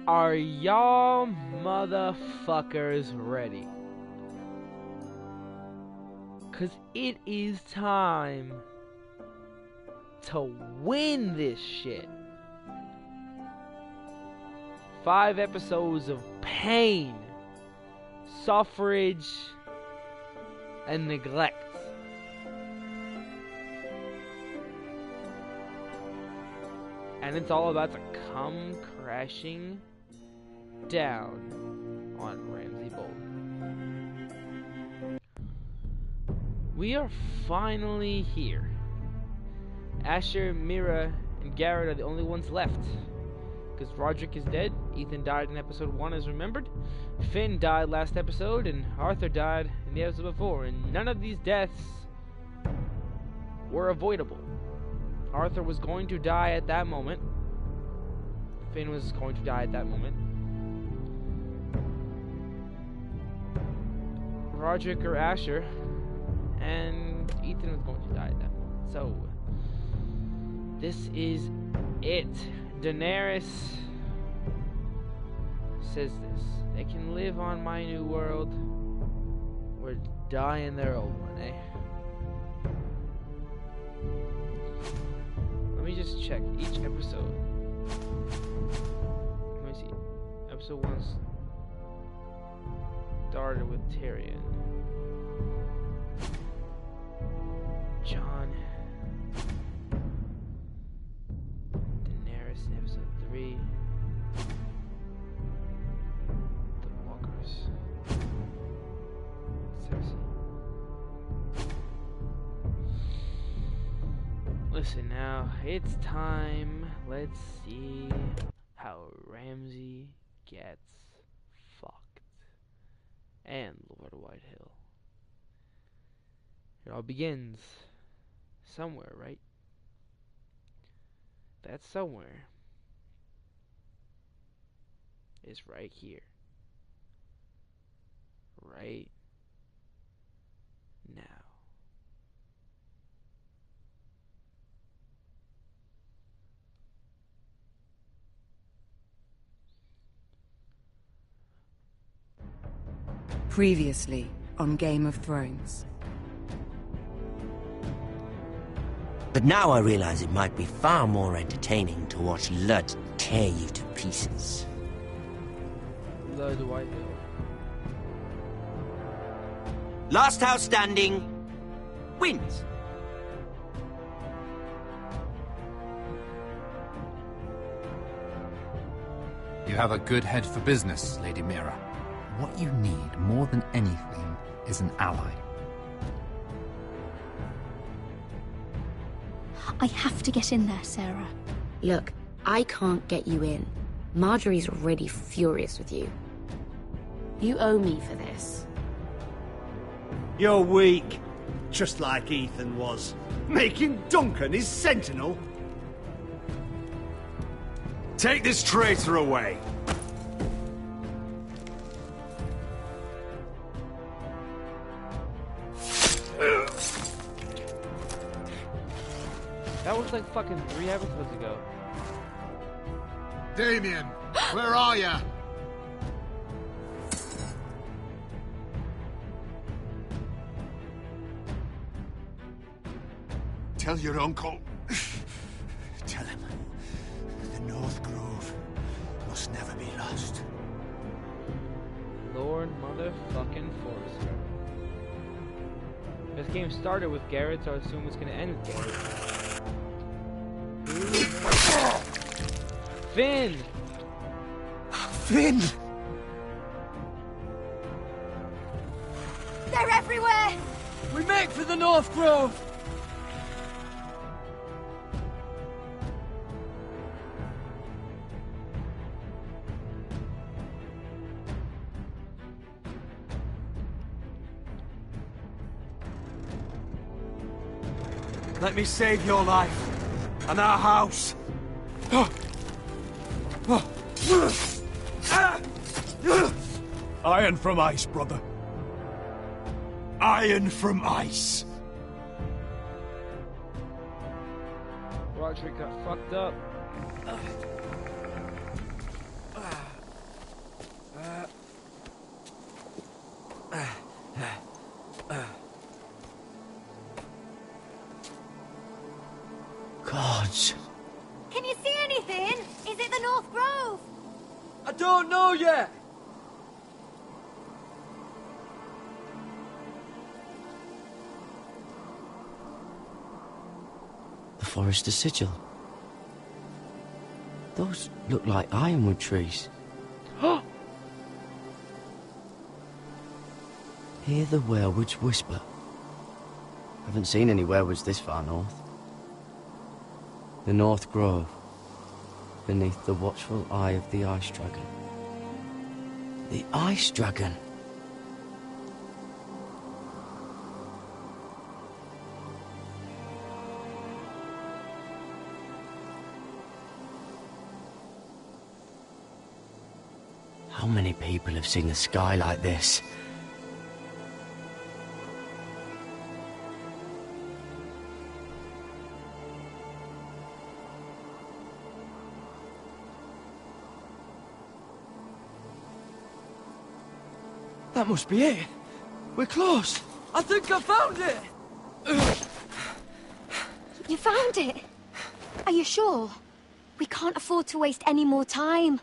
Are y'all motherfuckers ready? Cause it is time to win this shit. 5 episodes of pain, suffrage, and neglect. And it's all about to come crashing down on Ramsay Bolton. We are finally here. Asher, Mira, and Garrett are the only ones left. Because Roderick is dead, Ethan died in episode 1 as remembered, Finn died last episode, and Arthur died in the episode before, and none of these deaths were avoidable. Arthur was going to die at that moment. Finn was going to die at that moment. Roderick or Asher, and Ethan was going to die at that moment. So, this is it. Daenerys says this: they can live on my new world or die in their old one, eh? Let me just check each episode. Let me see. Episode 1 started with Tyrion. Jon. Daenerys in episode 3. The Walkers. Cersei. Listen now, it's time. Let's see how Ramsay gets fucked. And Lord Whitehill. It all begins somewhere, right? That somewhere is right here. Right now. Previously on Game of Thrones. But now I realize it might be far more entertaining to watch Lud tear you to pieces. Lord Whitehill. Last house standing wins. You have a good head for business, Lady Mira. What you need more than anything is an ally. I have to get in there, Sarah. Look, I can't get you in. Marjorie's already furious with you. You owe me for this. You're weak. Just like Ethan was. Making Duncan his sentinel. Take this traitor away. That was like fucking 3 episodes ago. Damien, where are ya? Tell your uncle. Tell him the North Grove must never be lost. Lord motherfucking Forrester. This game started with Garrett, so I assume it's gonna end with Garrett. Finn! Finn! They're everywhere! We make for the North Grove! Let me save your life and our house. Iron from ice, brother. Iron from ice. Roderick got fucked up. don't know yet. The Forester Sigil. Those look like ironwood trees. Hear the werewoods whisper. Haven't seen any werewoods this far north. The North Grove, beneath the watchful eye of the Ice Dragon. The Ice Dragon! How many people have seen the sky like this? That must be it. We're close. I think I found it. You found it? Are you sure? We can't afford to waste any more time.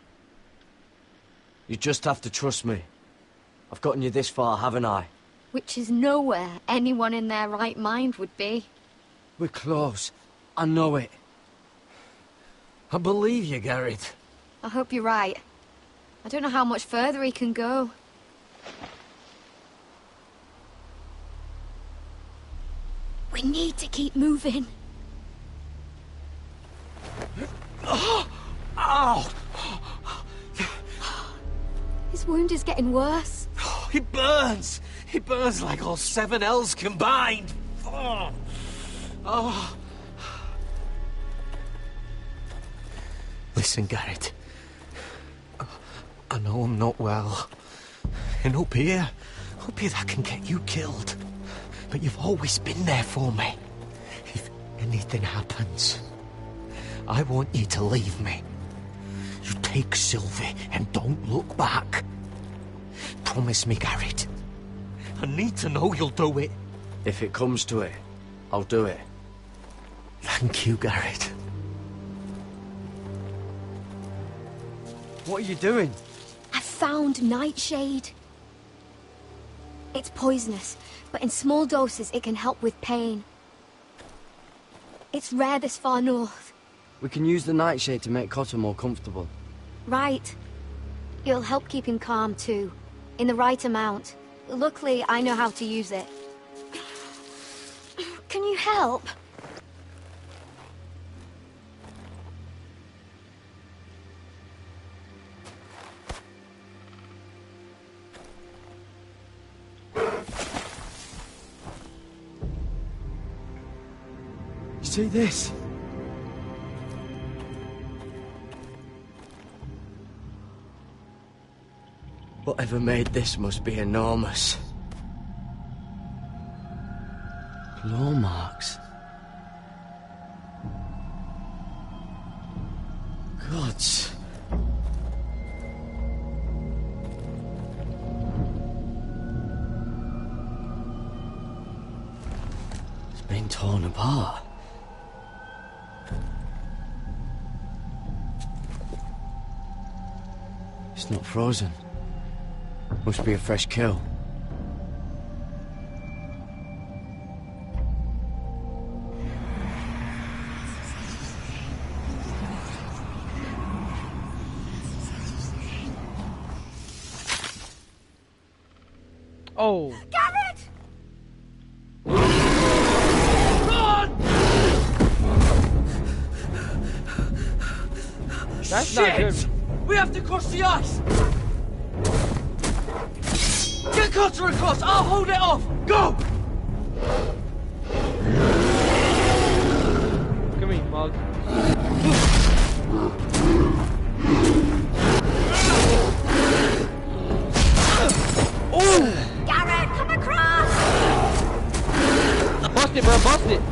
You just have to trust me. I've gotten you this far, haven't I? Which is nowhere anyone in their right mind would be. We're close. I know it. I believe you, Garrett. I hope you're right. I don't know how much further he can go. We need to keep moving. Ow! His wound is getting worse. He burns! He burns like all 7 L's combined! Oh. Listen, Garrett. I know I'm not well. And up here that can get you killed. But you've always been there for me. If anything happens, I want you to leave me. You take Sylvie and don't look back. Promise me, Garrett. I need to know you'll do it. If it comes to it, I'll do it. Thank you, Garrett. What are you doing? I found Nightshade. It's poisonous, but in small doses it can help with pain. It's rare this far north. We can use the nightshade to make Cotter more comfortable. Right. It'll help keep him calm too, in the right amount. Luckily, I know how to use it. Can you help? See this? Whatever made this must be enormous. Claw marks. Gods. It's been torn apart. It's not frozen. Must be a fresh kill. Oh. Garrett! Run! That's Shit! not good. We have to cross the ice! Get Cotter across! I'll hold it off! Go! Come here, Mug. Oh! Garrett, come across! Bust it, bro, bust it!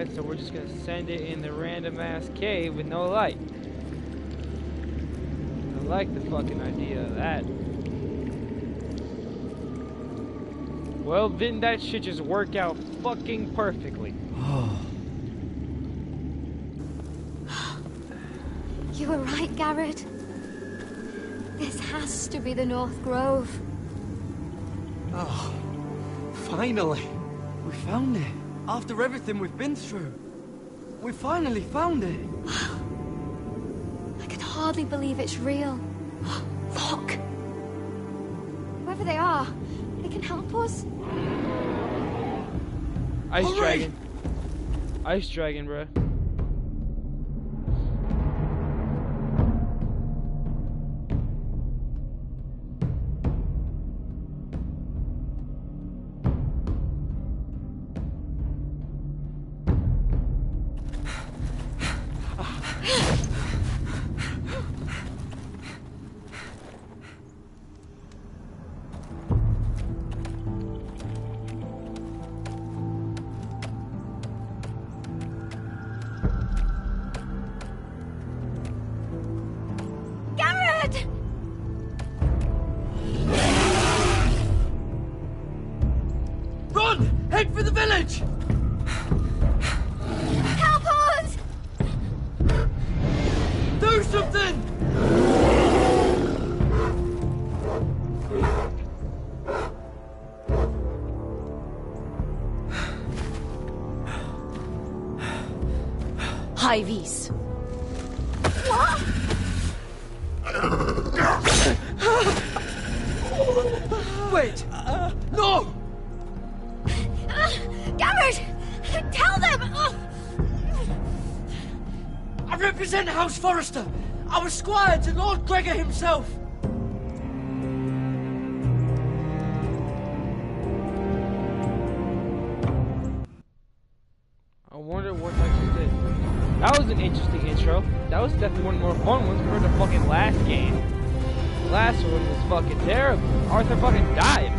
light, so we're just gonna send it in the random ass cave with no light. I like the fucking idea of that. Well, didn't that shit just work out fucking perfectly? You were right, Garrett. This has to be the North Grove. Oh, finally. We found it. After everything we've been through. We finally found it. I can hardly believe it's real. Look! Whoever they are, they can help us. Ice Hurry! dragon. Ice dragon, bruh. Garrett! Run! Head for the village! Help us! Do something! High vis. What? Wait! No! Garrett! Tell them! I represent House Forrester. I was squire to Lord Gregor himself. I wonder what I just did. That was an interesting intro. That was definitely one of the more fun ones compared to the fucking last game. The last one was fucking terrible. Arthur fucking died.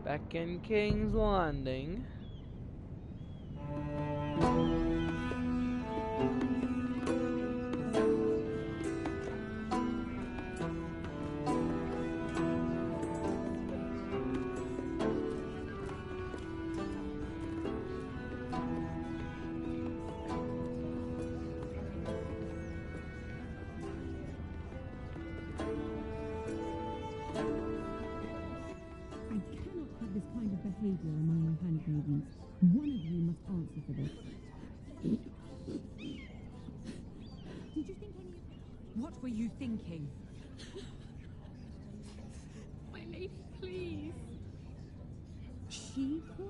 Back in King's Landing. This kind of behavior among my handmaidens. One of you must answer for this. Did you think any... What were you thinking? My lady, please. She was?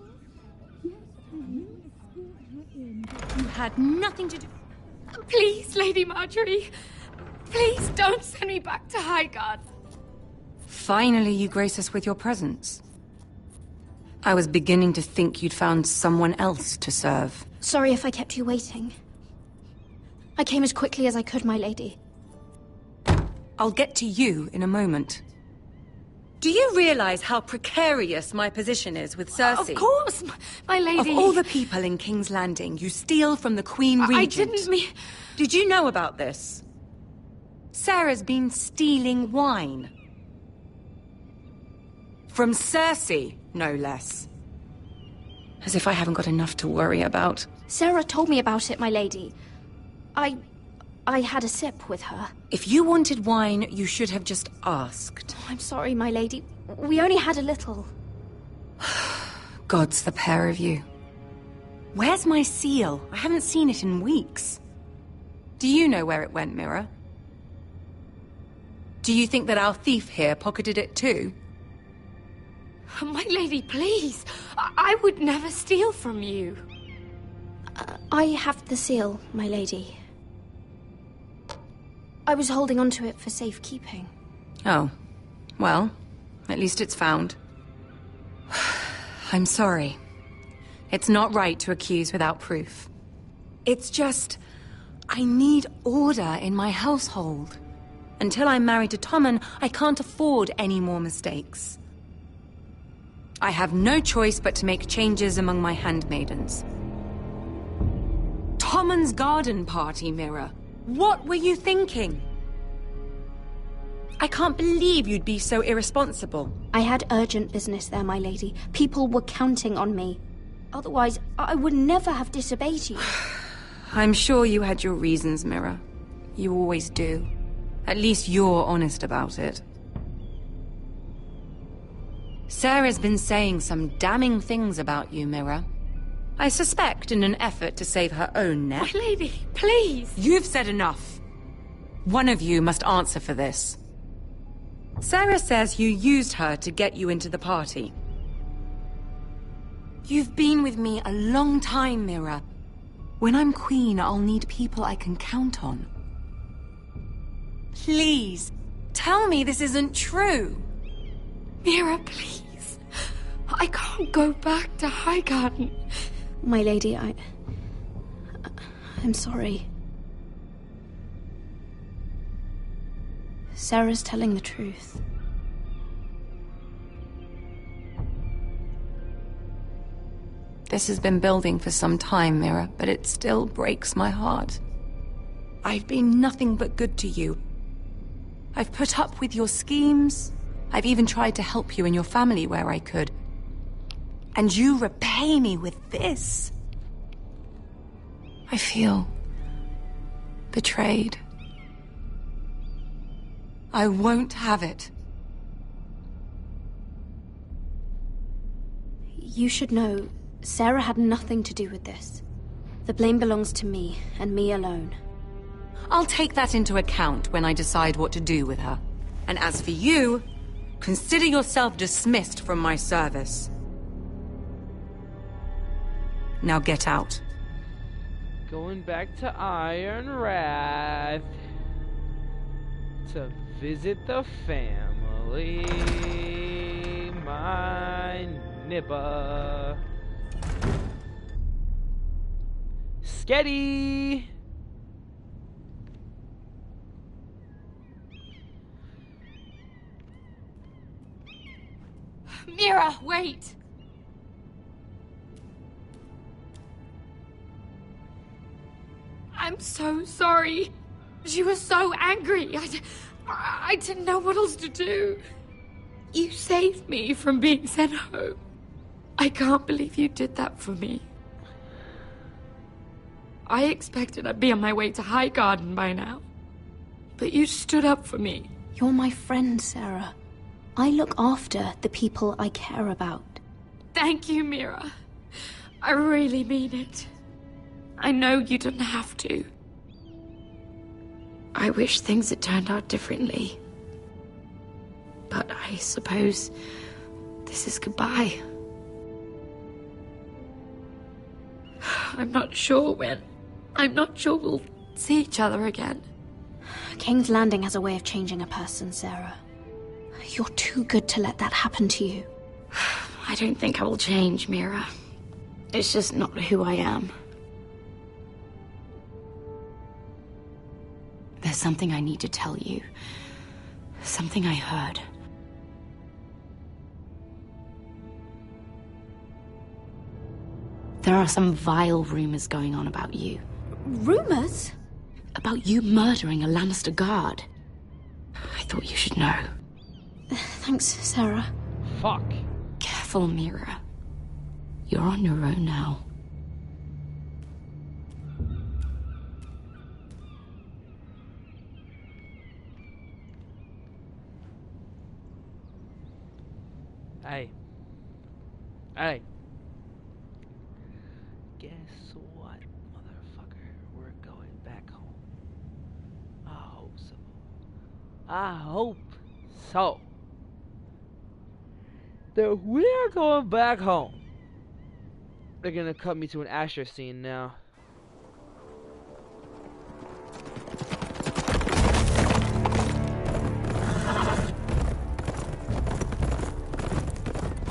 Yes, and you escort her in. You had nothing to do... Please, Lady Marjorie. Please don't send me back to Highgarden. Finally, you grace us with your presence. I was beginning to think you'd found someone else to serve. Sorry if I kept you waiting. I came as quickly as I could, my lady. I'll get to you in a moment. Do you realize how precarious my position is with Cersei? Of course, my lady. Of all the people in King's Landing, you steal from the Queen Regent. I didn't mean... Did you know about this? Sarah's been stealing wine. From Cersei, no less. As if I haven't got enough to worry about. Sarah told me about it, my lady. I had a sip with her. If you wanted wine, you should have just asked. I'm sorry, my lady. We only had a little. Gods, the pair of you. Where's my seal? I haven't seen it in weeks. Do you know where it went, Mira? Do you think that our thief here pocketed it too? My lady, please. I would never steal from you. I have the seal, my lady. I was holding on to it for safekeeping. Oh. Well, at least it's found. I'm sorry. It's not right to accuse without proof. It's just... I need order in my household. Until I'm married to Tommen, I can't afford any more mistakes. I have no choice but to make changes among my handmaidens. Tommen's garden party, Mira. What were you thinking? I can't believe you'd be so irresponsible. I had urgent business there, my lady. People were counting on me. Otherwise, I would never have disobeyed you. I'm sure you had your reasons, Mira. You always do. At least you're honest about it. Sarah's been saying some damning things about you, Mira. I suspect in an effort to save her own neck. My lady, please. You've said enough. One of you must answer for this. Sarah says you used her to get you into the party. You've been with me a long time, Mira. When I'm queen, I'll need people I can count on. Please, tell me this isn't true. Mira, please. I can't go back to Highgarden. My lady, I'm sorry. Sarah's telling the truth. This has been building for some time, Mira, but it still breaks my heart. I've been nothing but good to you. I've put up with your schemes. I've even tried to help you and your family where I could. And you repay me with this. I feel betrayed. I won't have it. You should know, Sarah had nothing to do with this. The blame belongs to me, and me alone. I'll take that into account when I decide what to do with her. And as for you, consider yourself dismissed from my service. Now get out. Going back to Iron Wrath to visit the family. My nibba. Sketty! Mira, wait! I'm so sorry. She was so angry. I didn't know what else to do. You saved me from being sent home. I can't believe you did that for me. I expected I'd be on my way to Highgarden by now. But you stood up for me. You're my friend, Sarah. I look after the people I care about. Thank you, Mira. I really mean it. I know you didn't have to. I wish things had turned out differently. But I suppose this is goodbye. I'm not sure when. I'm not sure we'll see each other again. King's Landing has a way of changing a person, Sarah. You're too good to let that happen to you. I don't think I will change, Mira. It's just not who I am. There's something I need to tell you. Something I heard. There are some vile rumors going on about you. Rumors? About you murdering a Lannister guard. I thought you should know. Thanks, Sarah. Fuck. Careful, Mira. You're on your own now. Hey. Hey. Guess what, motherfucker? We're going back home. I hope so. I hope so. That we're going back home. They're gonna cut me to an Asher scene now.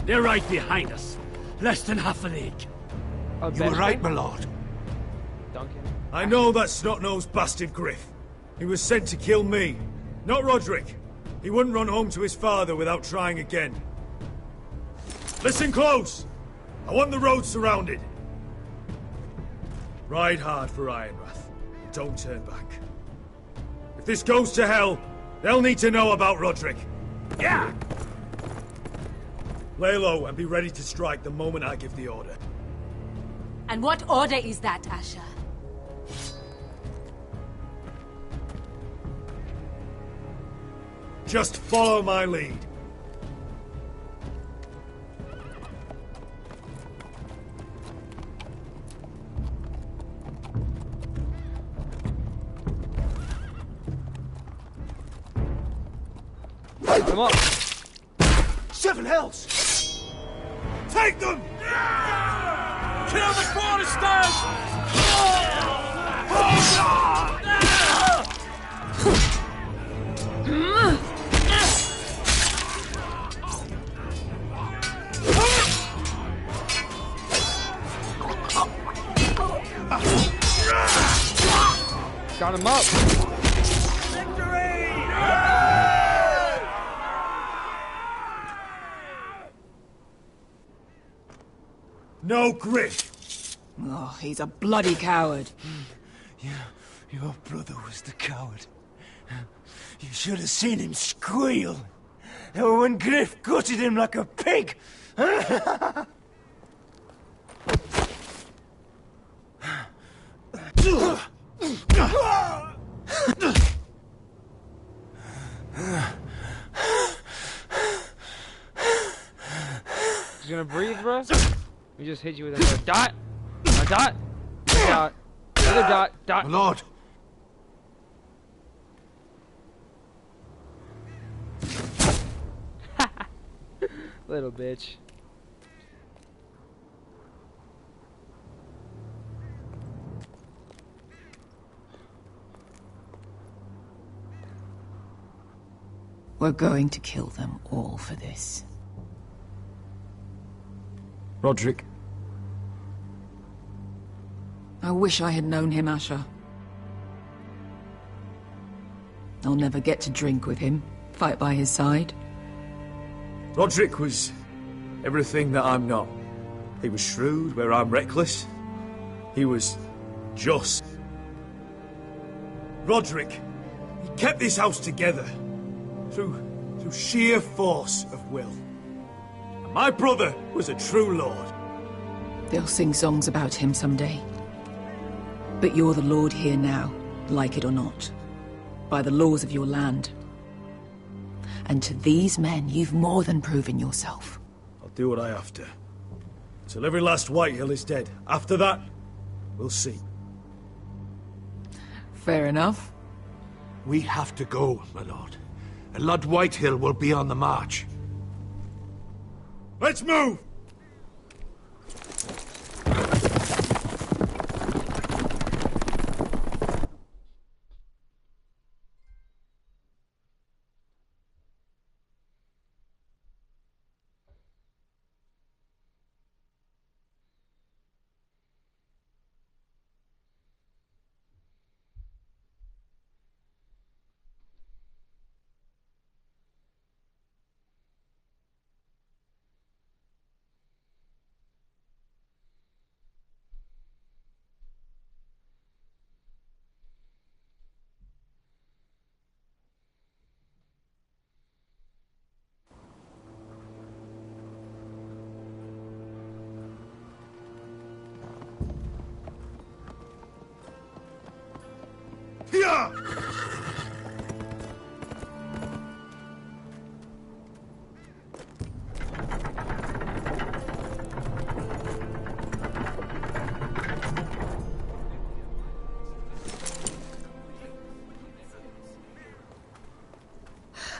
They're right behind us. Less than half a league. You were right, my lord. Duncan. I know that snot-nosed bastard Griff. He was sent to kill me, not Roderick. He wouldn't run home to his father without trying again. Listen close! I want the road surrounded. Ride hard for Ironrath. Don't turn back. If this goes to hell, they'll need to know about Roderick. Yeah! Lay low and be ready to strike the moment I give the order. And what order is that, Asher? Just follow my lead. Come on. Seven hells! Take them! Kill the Foresters! Got him up. No Griff! Oh, he's a bloody coward. Your brother was the coward. You should have seen him squeal. When Griff gutted him like a pig. He's gonna breathe, bro. We just hit you with another dot, a dot, a dot, another dot. My lord. Little bitch. We're going to kill them all for this. Roderick. I wish I had known him, Asher. I'll never get to drink with him, fight by his side. Roderick was everything that I'm not. He was shrewd where I'm reckless. He was just. Roderick, he kept this house together through sheer force of will. And my brother was a true lord. They'll sing songs about him someday. But you're the lord here now, like it or not. By the laws of your land. And to these men, you've more than proven yourself. I'll do what I have to. Till every last Whitehill is dead. After that, we'll see. Fair enough. We have to go, my lord. And Lord Whitehill will be on the march. Let's move! Yeah!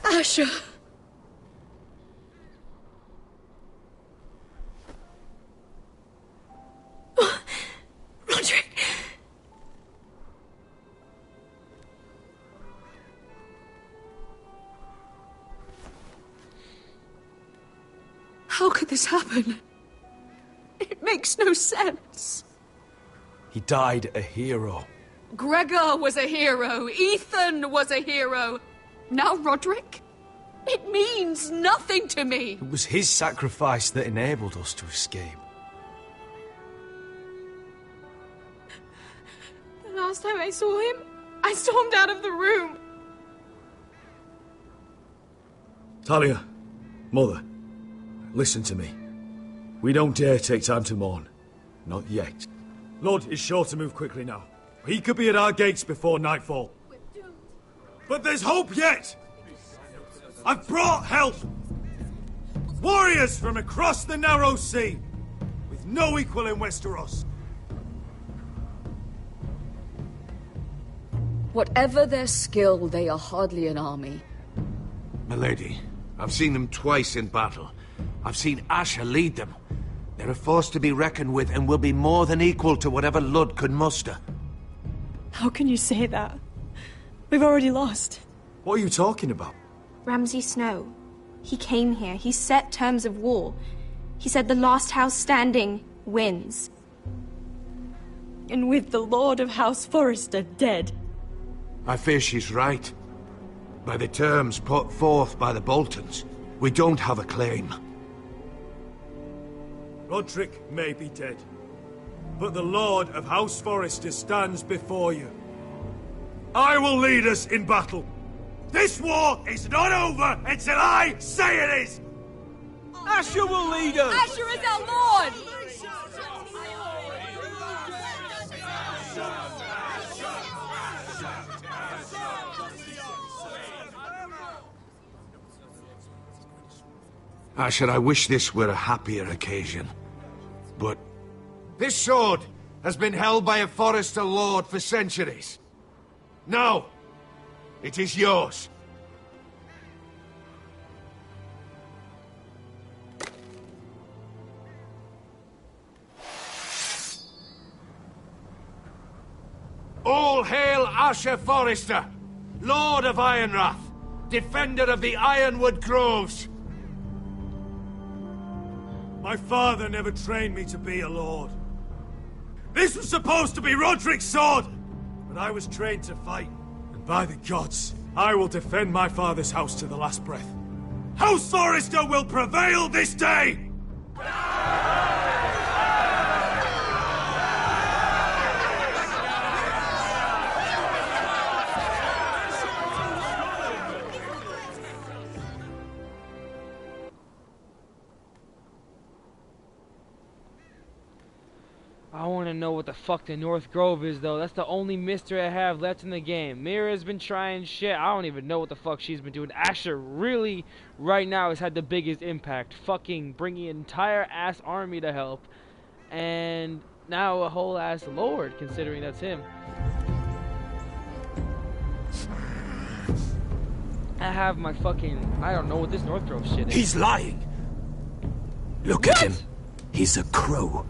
Asher! Roderick! How could this happen? It makes no sense. He died a hero. Gregor was a hero. Ethan was a hero. Now Roderick? It means nothing to me. It was his sacrifice that enabled us to escape. The last time I saw him, I stormed out of the room. Talia, Mother, listen to me. We don't dare take time to mourn. Not yet. Lord is sure to move quickly now. He could be at our gates before nightfall. But there's hope yet! I've brought help! Warriors from across the narrow sea, with no equal in Westeros. Whatever their skill, they are hardly an army. Milady, I've seen them twice in battle. I've seen Asher lead them. They're a force to be reckoned with and will be more than equal to whatever Lud could muster. How can you say that? We've already lost. What are you talking about? Ramsay Snow. He came here. He set terms of war. He said the last house standing wins. And with the Lord of House Forrester dead. I fear she's right. By the terms put forth by the Boltons, we don't have a claim. Roderick may be dead, but the Lord of House Forrester stands before you. I will lead us in battle. This war is not over until I say it is! Asher will lead us! Asher is our Lord! Asher, I wish this were a happier occasion. But this sword has been held by a Forrester Lord for centuries. Now, it is yours. All hail Asher Forrester, Lord of Ironrath, defender of the Ironwood Groves. My father never trained me to be a lord. This was supposed to be Roderick's sword, but I was trained to fight. And by the gods, I will defend my father's house to the last breath. House Forrester will prevail this day! I want to know what the fuck the North Grove is, though. That's the only mystery I have left in the game. Mira's been trying shit. I don't even know what the fuck she's been doing. Asher really, right now, has had the biggest impact. Fucking bringing an entire ass army to help. And now a whole ass lord, considering that's him. I have my fucking... I don't know what this North Grove shit is. He's lying! Look at him. He's a crow.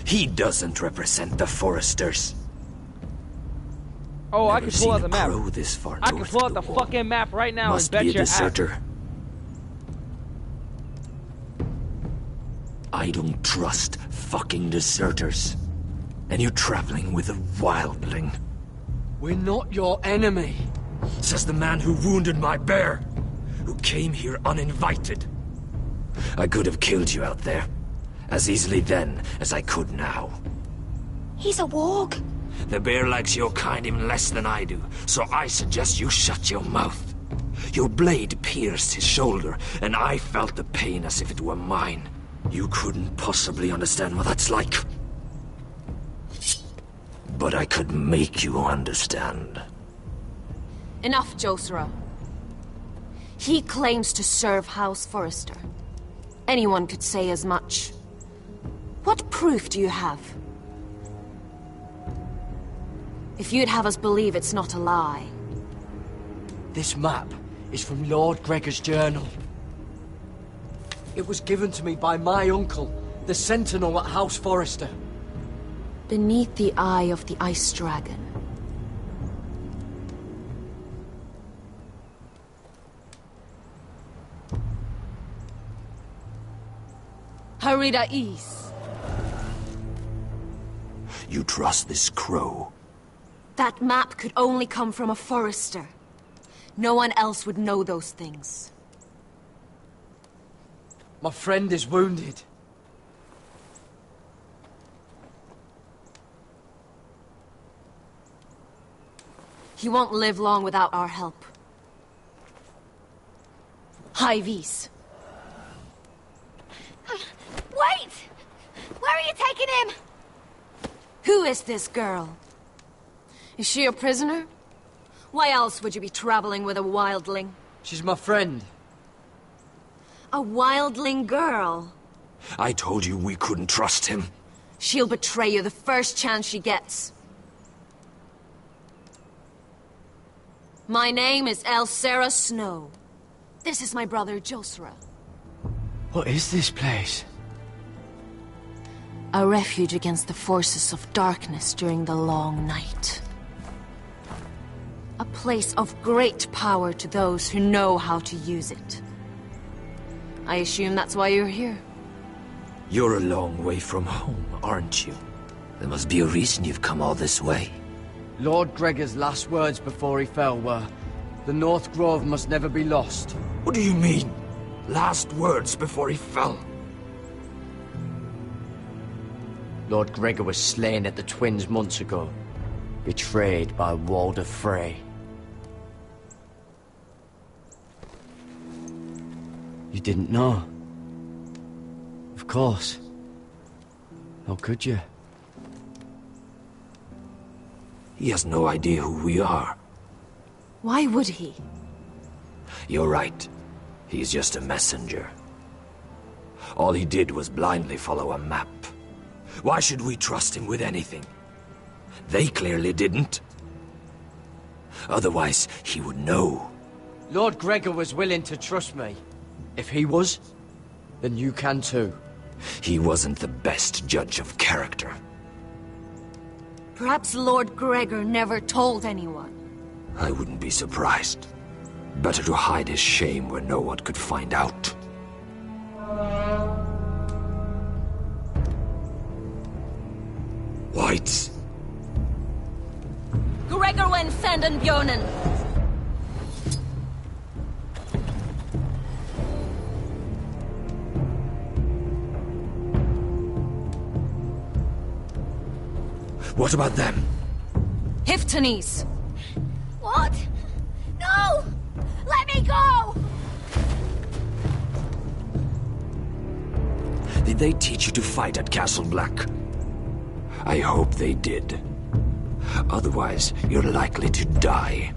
He doesn't represent the Foresters. Oh, I can pull out the map. This far I can pull out the fucking map right now and bet your ass. I don't trust fucking deserters. And you traveling with a wildling. We're not your enemy, says the man who wounded my bear, who came here uninvited. I could have killed you out there, as easily then as I could now. He's a warg. The bear likes your kind even less than I do, so I suggest you shut your mouth. Your blade pierced his shoulder, and I felt the pain as if it were mine. You couldn't possibly understand what that's like. But I could make you understand. Enough, Josra. He claims to serve House Forrester. Anyone could say as much. What proof do you have? If you'd have us believe it's not a lie. This map is from Lord Gregor's journal. It was given to me by my uncle, the Sentinel at House Forrester. Beneath the eye of the Ice Dragon. Harida East. You trust this crow? That map could only come from a Forrester. No one else would know those things. My friend is wounded. He won't live long without our help. High Vis. Wait! Where are you taking him? Who is this girl? Is she a prisoner? Why else would you be traveling with a wildling? She's my friend. A wildling girl? I told you we couldn't trust him. She'll betray you the first chance she gets. My name is Elsera Snow. This is my brother Josra. What is this place? A refuge against the forces of darkness during the long night. A place of great power to those who know how to use it. I assume that's why you're here. You're a long way from home, aren't you? There must be a reason you've come all this way. Lord Gregor's last words before he fell were, "The North Grove must never be lost." What do you mean? Last words before he fell? Lord Gregor was slain at the Twins months ago, betrayed by Walder Frey. You didn't know? Of course. How could you? He has no idea who we are. Why would he? You're right. He's just a messenger. All he did was blindly follow a map. Why should we trust him with anything? They clearly didn't. Otherwise, he would know. Lord Gregor was willing to trust me. If he was, then you can too. He wasn't the best judge of character. Perhaps Lord Gregor never told anyone. I wouldn't be surprised. Better to hide his shame where no one could find out. Whites. Gregor wen senden Björnen. What about them? Hiftanes. What? No! Let me go! Did they teach you to fight at Castle Black? I hope they did. Otherwise, you're likely to die.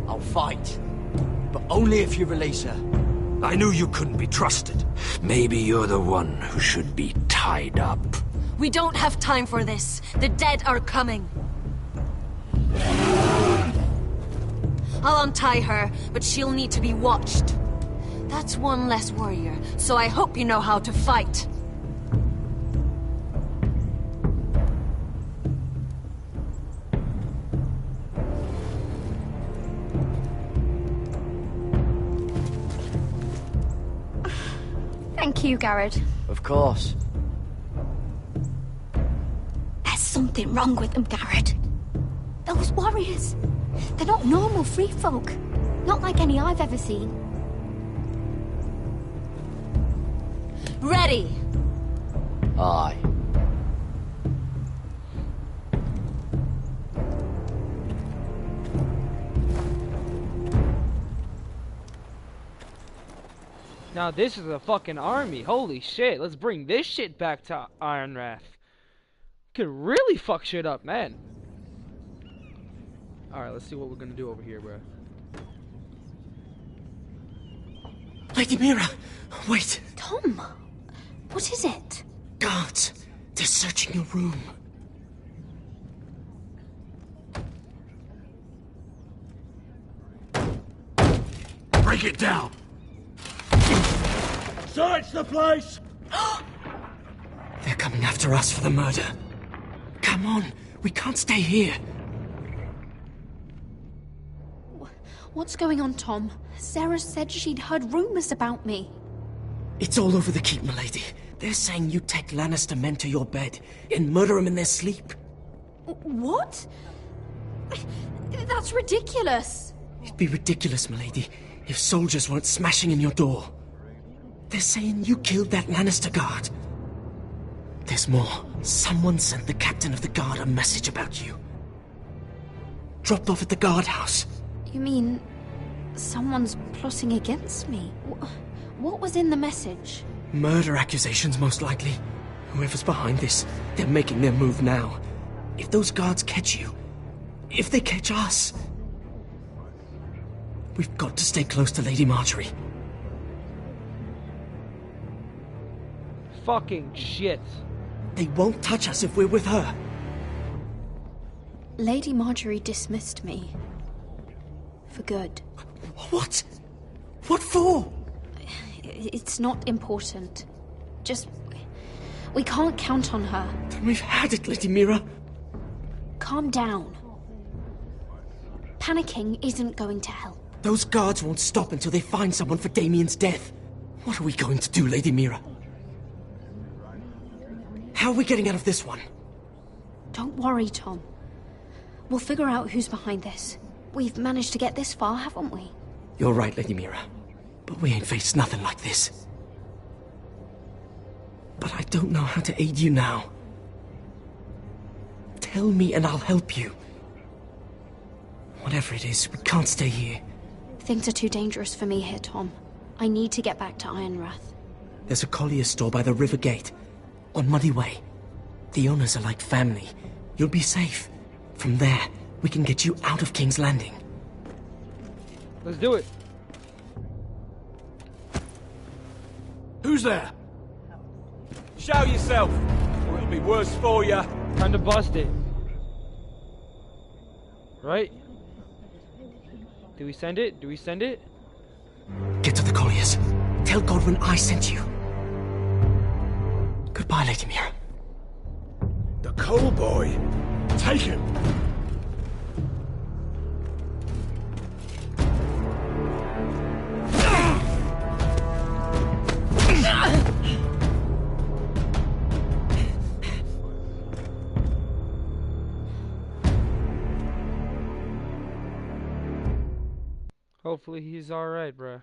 I'll fight. But only if you release her. I knew you couldn't be trusted. Maybe you're the one who should be tied up. We don't have time for this. The dead are coming. I'll untie her, but she'll need to be watched. That's one less warrior, so I hope you know how to fight. Thank you, Garrett. Of course. There's something wrong with them, Garrett. Those warriors. They're not normal free folk. Not like any I've ever seen. Ready! Aye. Now this is a fucking army. Holy shit. Let's bring this shit back to Ironrath. Could really fuck shit up, man. Alright, let's see what we're gonna do over here, bro. Lady Mira, wait. Tom, what is it? Guards. They're searching your room. Break it down! Search the place! They're coming after us for the murder. Come on, we can't stay here. What's going on, Tom? Sarah said she'd heard rumors about me. It's all over the keep, milady. They're saying you take Lannister men to your bed and murder them in their sleep. What? That's ridiculous. It'd be ridiculous, milady, if soldiers weren't smashing in your door. They're saying you killed that Lannister guard. There's more. Someone sent the captain of the guard a message about you. Dropped off at the guardhouse. You mean someone's plotting against me? What was in the message? Murder accusations, most likely. Whoever's behind this, they're making their move now. If those guards catch you, if they catch us, we've got to stay close to Lady Marjorie. Fucking shit. They won't touch us if we're with her. Lady Marjorie dismissed me. For good. What? What for? It's not important. Just... we can't count on her. Then we've had it, Lady Mira. Calm down. Panicking isn't going to help. Those guards won't stop until they find someone for Damien's death. What are we going to do, Lady Mira? How are we getting out of this one? Don't worry, Tom. We'll figure out who's behind this. We've managed to get this far, haven't we? You're right, Lady Mira. But we ain't faced nothing like this. But I don't know how to aid you now. Tell me and I'll help you. Whatever it is, we can't stay here. Things are too dangerous for me here, Tom. I need to get back to Ironrath. There's a collier's store by the river gate. On Muddy Way. The owners are like family. You'll be safe. From there, we can get you out of King's Landing. Let's do it. Who's there? Show yourself, or it'll be worse for you. Time to bust it. Right? Do we send it? Do we send it? Get to the colliers. Tell Godwin I sent you. Goodbye, Lady Mira. The coal boy. Take him. Hopefully he's alright, bruh.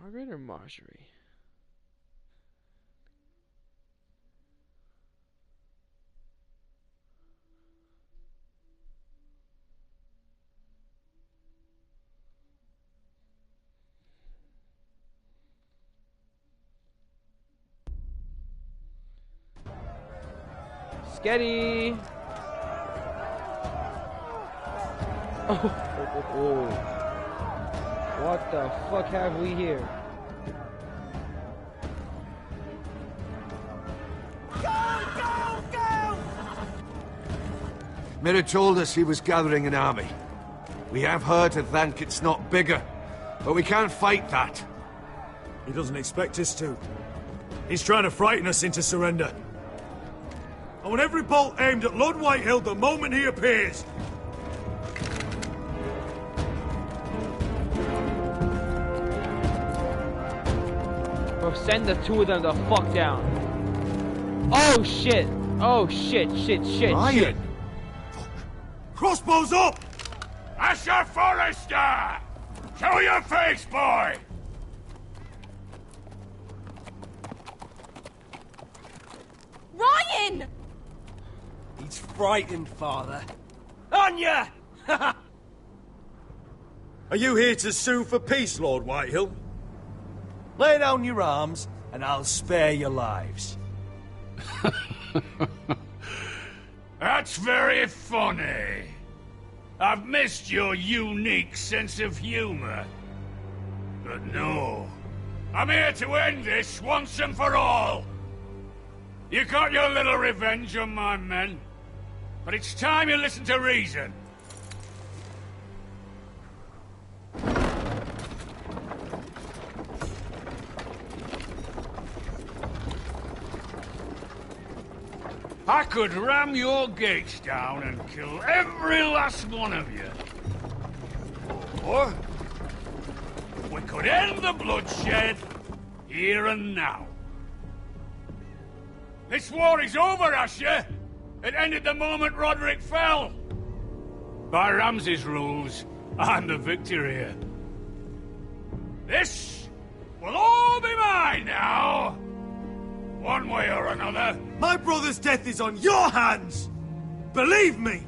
Margaret or Marjorie? Sketty! Oh. What the fuck have we here? Mira told us he was gathering an army. We have her to thank it's not bigger, but we can't fight that. He doesn't expect us to. He's trying to frighten us into surrender. I want every bolt aimed at Lord Whitehill the moment he appears. Bro, send the two of them the fuck down. Oh shit! Oh shit! Shit! Ryan! Crossbows up! Asher Forrester! Show your face, boy! Ryan! He's frightened, Father. Anya! Are you here to sue for peace, Lord Whitehill? Lay down your arms, and I'll spare your lives. That's very funny. I've missed your unique sense of humor. But no, I'm here to end this once and for all. You got your little revenge on my men, but it's time you listen to reason. I could ram your gates down and kill every last one of you. Or we could end the bloodshed here and now. This war is over, Asher. It ended the moment Roderick fell. By Ramsay's rules, I'm the victor here. This will all be mine now. One way or another. My brother's death is on your hands! Believe me,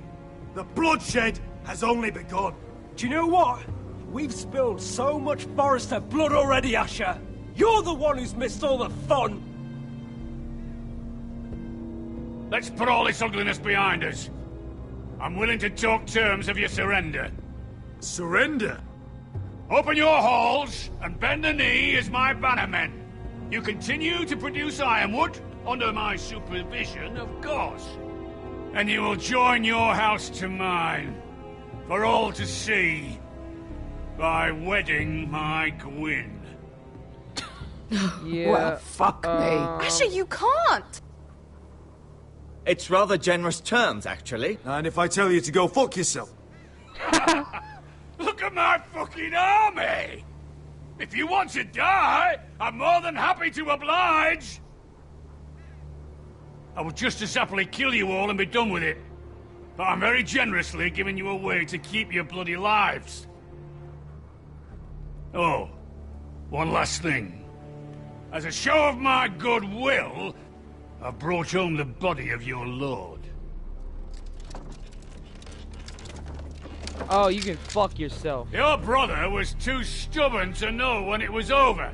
the bloodshed has only begun. Do you know what? We've spilled so much Forrester blood already, Asher. You're the one who's missed all the fun. Let's put all this ugliness behind us. I'm willing to talk terms of your surrender. Surrender? Open your halls and bend the knee as my bannermen. You continue to produce ironwood, under my supervision, of course. And you will join your house to mine, for all to see, by wedding my Gwyn. Yeah. Well, fuck me. Asher, you can't! It's rather generous terms, actually. And if I tell you to go fuck yourself? Look at my fucking army! If you want to die, I'm more than happy to oblige! I would just as happily kill you all and be done with it. But I'm very generously giving you a way to keep your bloody lives. Oh, one last thing. As a show of my goodwill, I've brought home the body of your lord. Oh, you can fuck yourself. Your brother was too stubborn to know when it was over.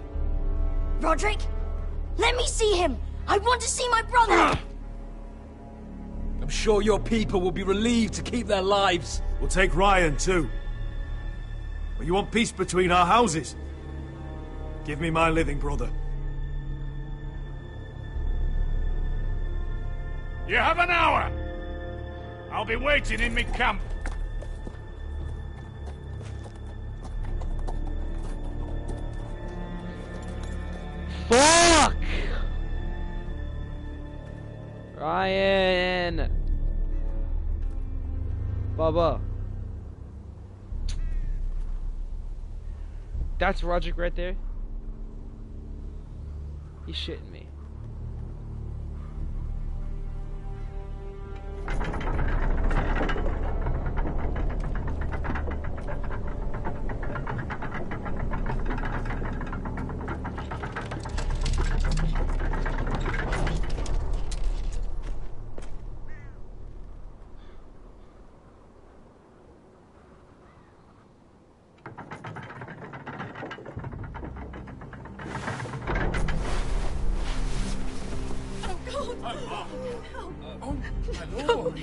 Roderick, let me see him! I want to see my brother! I'm sure your people will be relieved to keep their lives. We'll take Ryan, too. But you want peace between our houses? Give me my living brother. You have an hour. I'll be waiting in my camp. Fuck! Ryan! Bubba. That's Roderick right there? He's shitting me. No!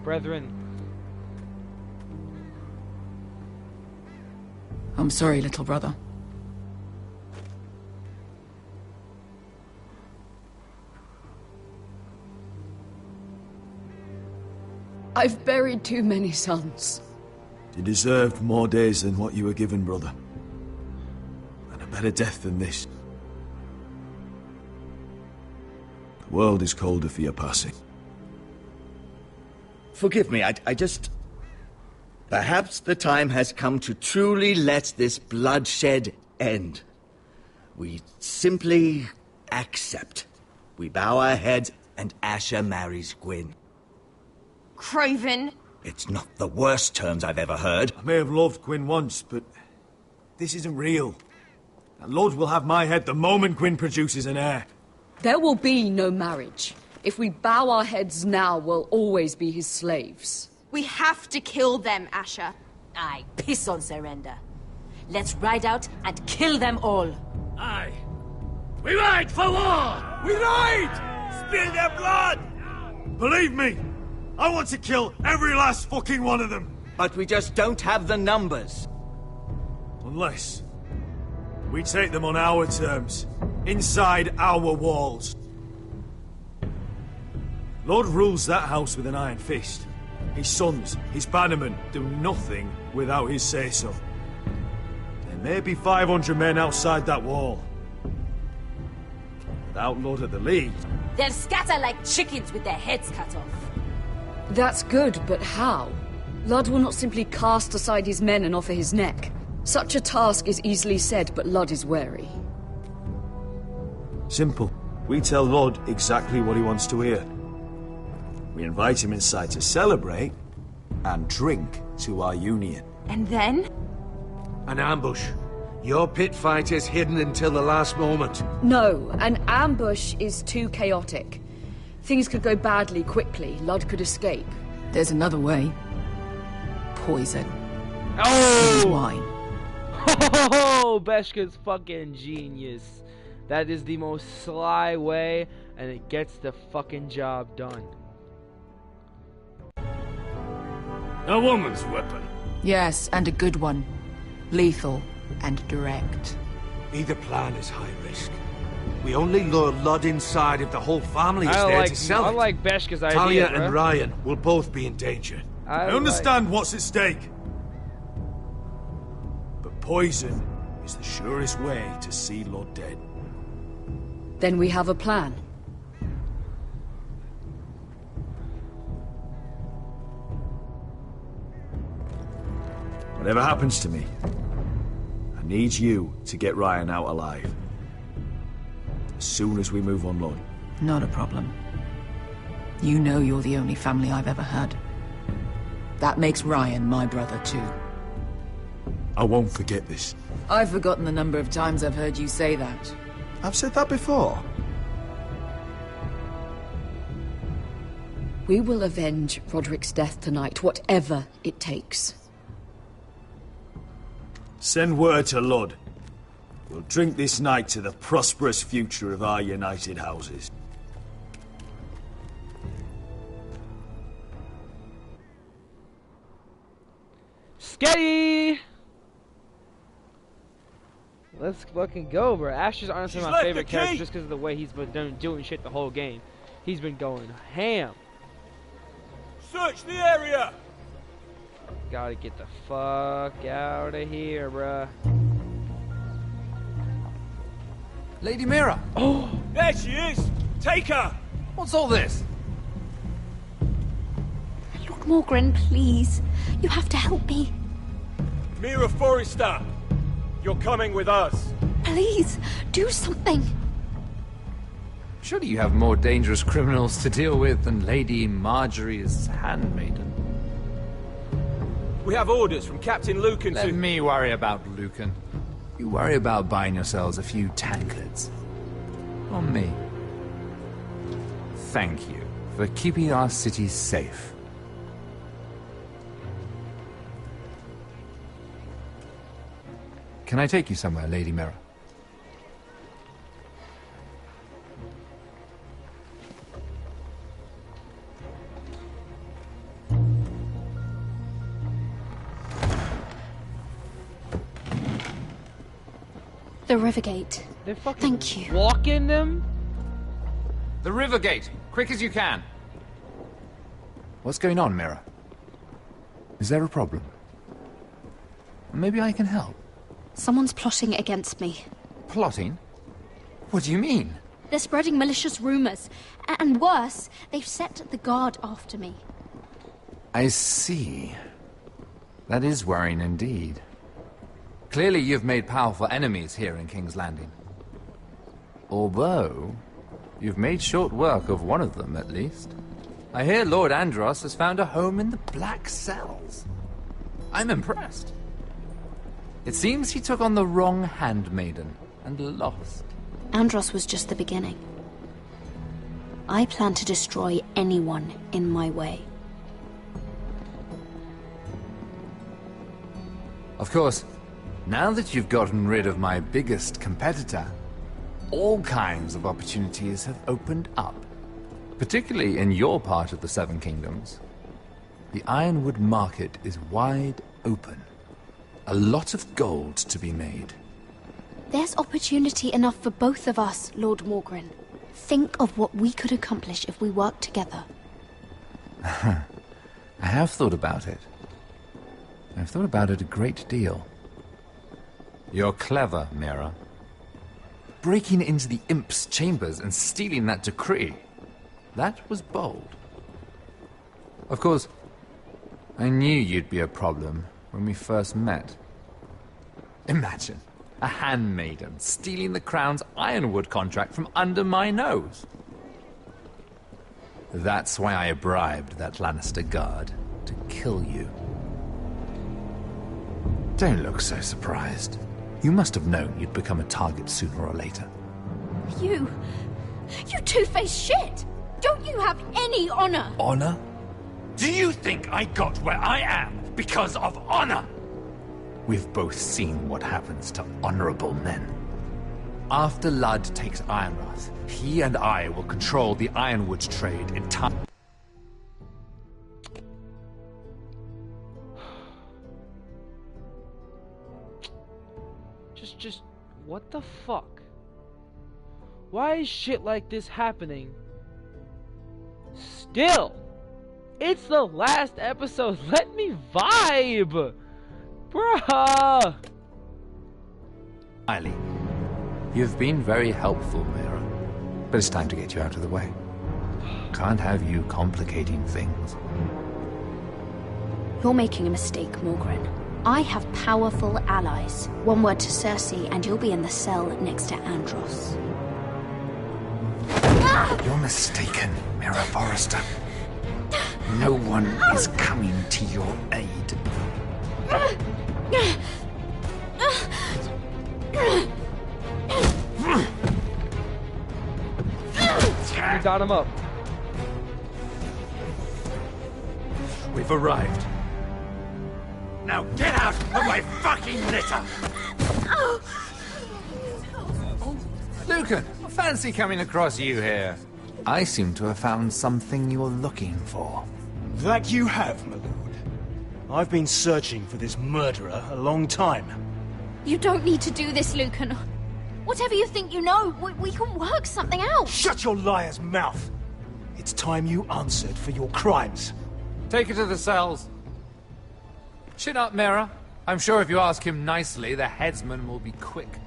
Brethren. I'm sorry, little brother. I've buried too many sons. You deserved more days than what you were given, brother. And a better death than this. The world is colder for your passing. Forgive me, I just... Perhaps the time has come to truly let this bloodshed end. We simply accept. We bow our heads and Asher marries Gwyn. Craven! It's not the worst terms I've ever heard. I may have loved Gwyn once, but this isn't real. And Lord will have my head the moment Gwyn produces an heir. There will be no marriage. If we bow our heads now, we'll always be his slaves. We have to kill them, Asher. Aye, piss on surrender. Let's ride out and kill them all. Aye. We ride for war! We ride! Spill their blood! Believe me, I want to kill every last fucking one of them. But we just don't have the numbers. Unless we take them on our terms, inside our walls. Lord rules that house with an iron fist. His sons, his bannermen, do nothing without his say-so. There may be 500 men outside that wall. Without Lord of the League... They'll scatter like chickens with their heads cut off. That's good, but how? Ludd will not simply cast aside his men and offer his neck. Such a task is easily said, but Ludd is wary. Simple. We tell Lord exactly what he wants to hear. We invite him inside to celebrate and drink to our union. And then? An ambush. Your pit fight is hidden until the last moment. No, an ambush is too chaotic. Things could go badly quickly. Ludd could escape. There's another way. Poison. Oh! Wine. Oh, Beskha's fucking genius. That is the most sly way, and it gets the fucking job done. A woman's weapon. Yes, and a good one. Lethal and direct. Either plan is high risk. We only lure Ludd inside if the whole family is there to sell it. I like Beskha's idea, Talia bro. and Ryan will both be in danger. I understand what's at stake. But poison is the surest way to see Lord dead. Then we have a plan. Whatever happens to me, I need you to get Ryan out alive. As soon as we move on, Lord. Not a problem. You know you're the only family I've ever had. That makes Ryan my brother too. I won't forget this. I've forgotten the number of times I've heard you say that. I've said that before. We will avenge Roderick's death tonight, whatever it takes. Send word to Ludd. We'll drink this night to the prosperous future of our united houses. Sketty! Let's fucking go, bro. Asher's honestly my favorite character just because of the way he's been doing shit the whole game. He's been going ham. Search the area! Gotta get the fuck out of here, bruh. Lady Mira! Oh! There she is! Take her! What's all this? Lord Morgren, please. You have to help me. Mira Forrester! You're coming with us! Please, do something! Surely you have more dangerous criminals to deal with than Lady Marjorie's handmaiden. We have orders from Captain Lucan Let me worry about Lucan. You worry about buying yourselves a few tankards. On me. Thank you for keeping our city safe. Can I take you somewhere, Lady Mira? The Rivergate. They're fucking Thank you. walking them? The river gate, quick as you can. What's going on, Mira? Is there a problem? Maybe I can help. Someone's plotting against me. Plotting? What do you mean? They're spreading malicious rumors. And worse, they've set the guard after me. I see. That is worrying indeed. Clearly you've made powerful enemies here in King's Landing. Although, you've made short work of one of them, at least. I hear Lord Andros has found a home in the Black Cells. I'm impressed. It seems he took on the wrong handmaiden and lost. Andros was just the beginning. I plan to destroy anyone in my way. Of course, now that you've gotten rid of my biggest competitor, all kinds of opportunities have opened up. Particularly in your part of the Seven Kingdoms. The Ironwood market is wide open. A lot of gold to be made. There's opportunity enough for both of us, Lord Morgren. Think of what we could accomplish if we worked together. I have thought about it. I've thought about it a great deal. You're clever, Mira. Breaking into the Imp's chambers and stealing that decree. That was bold. Of course, I knew you'd be a problem when we first met. Imagine a handmaiden stealing the Crown's Ironwood contract from under my nose. That's why I bribed that Lannister guard to kill you. Don't look so surprised. You must have known you'd become a target sooner or later. You two-faced shit! Don't you have any honor? Honor? Do you think I got where I am because of honor? We've both seen what happens to honorable men. After Ludd takes Ironrath, he and I will control the Ironwood trade in time. Just, what the fuck? Why is shit like this happening? Still! It's the last episode, let me vibe! Bruh! Riley, you've been very helpful, Mira. But it's time to get you out of the way. Can't have you complicating things. You're making a mistake, Morgren. I have powerful allies. One word to Cersei and you'll be in the cell next to Andros. You're mistaken, Mira Forrester. No one is coming to your aid. We got him up. We've arrived. Now get out of my fucking litter! Lucan, fancy coming across you here. I seem to have found something you're looking for. That you have, my lord. I've been searching for this murderer a long time. You don't need to do this, Lucan. Whatever you think you know, we can work something out. Shut your liar's mouth! It's time you answered for your crimes. Take her to the cells. Chin up, Mira. I'm sure if you ask him nicely, the headsman will be quick.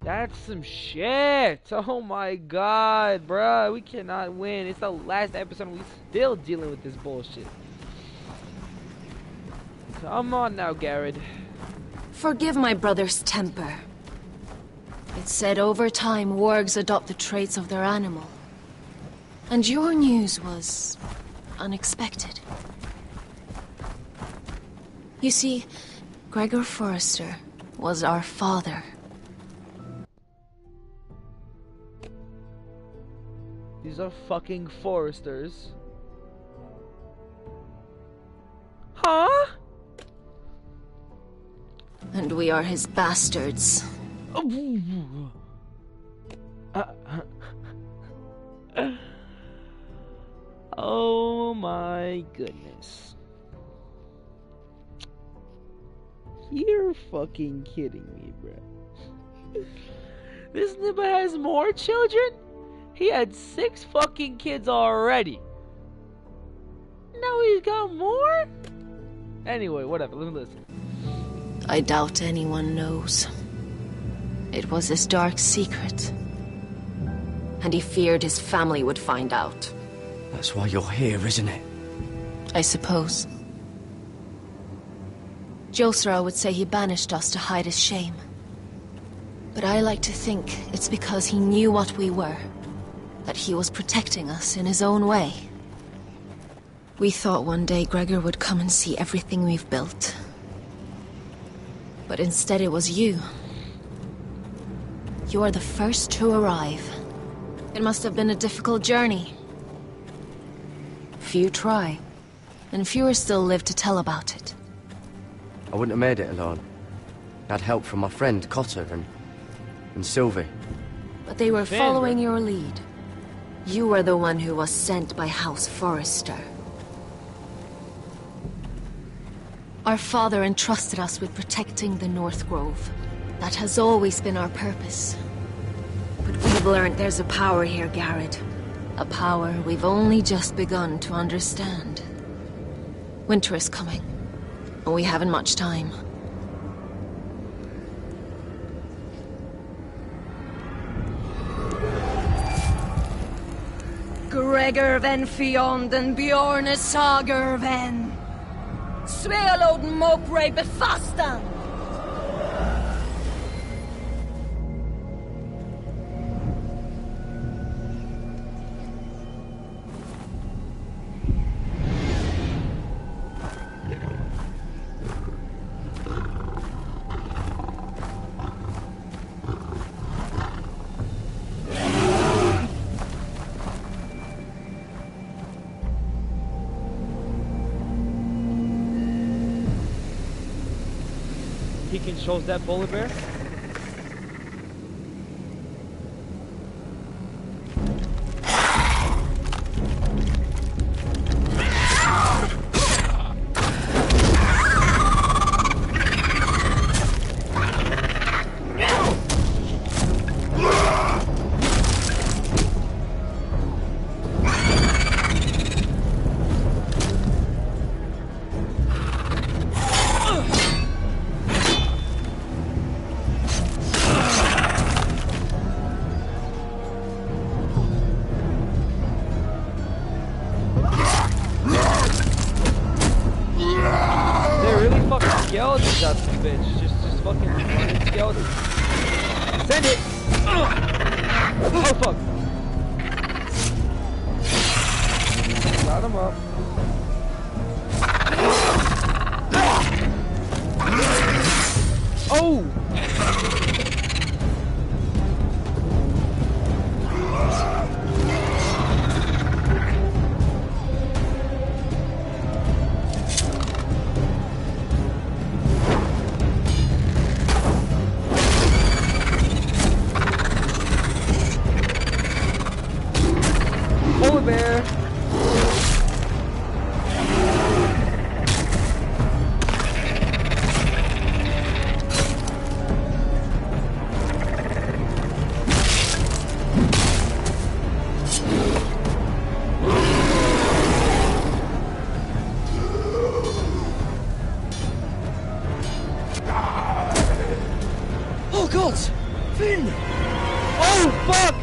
That's some shit. Oh my god, bruh. We cannot win. It's the last episode and we still dealing with this bullshit. Come on now, Garrett. Forgive my brother's temper. It's said over time wargs adopt the traits of their animal. And your news was unexpected. You see, Gregor Forrester was our father. These are fucking Forresters. Huh? And we are his bastards. Oh my goodness. You're fucking kidding me, bro. This nigga has more children? He had 6 fucking kids already. Now he's got more? Anyway, whatever, let me listen. I doubt anyone knows. It was his dark secret. And he feared his family would find out. That's why you're here, isn't it? I suppose. Josra would say he banished us to hide his shame. But I like to think it's because he knew what we were. That he was protecting us in his own way. We thought one day Gregor would come and see everything we've built. But instead it was you. You're the first to arrive. It must have been a difficult journey. Few try, and fewer still live to tell about it. I wouldn't have made it alone. I had help from my friend Cotter and Sylvie. But they were Finn, following your lead. You were the one who was sent by House Forrester. Our father entrusted us with protecting the North Grove. That has always been our purpose. But we've learned there's a power here, Garrett. A power we've only just begun to understand. Winter is coming, and we haven't much time. Gregor ven Fionden Bjorne Sager ven. Svealoden Mokre befastan. He controls that polar bear? Skeletons out this bitch. Just fucking running skeletons. Send it! Oh fuck. Got him up. Oh! Polar bear. Oh God! Finn! Oh fuck!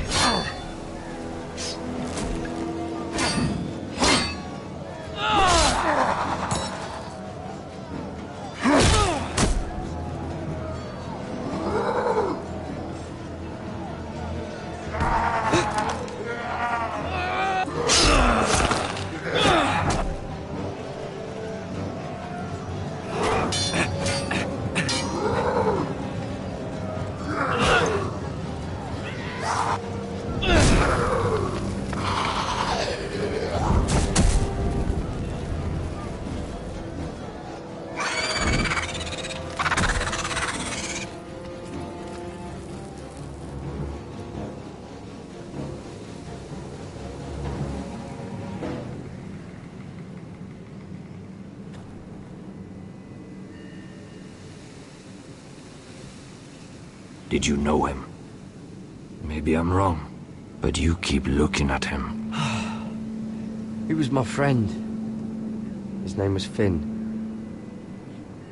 Did you know him? Maybe I'm wrong, but you keep looking at him. He was my friend. His name was Finn.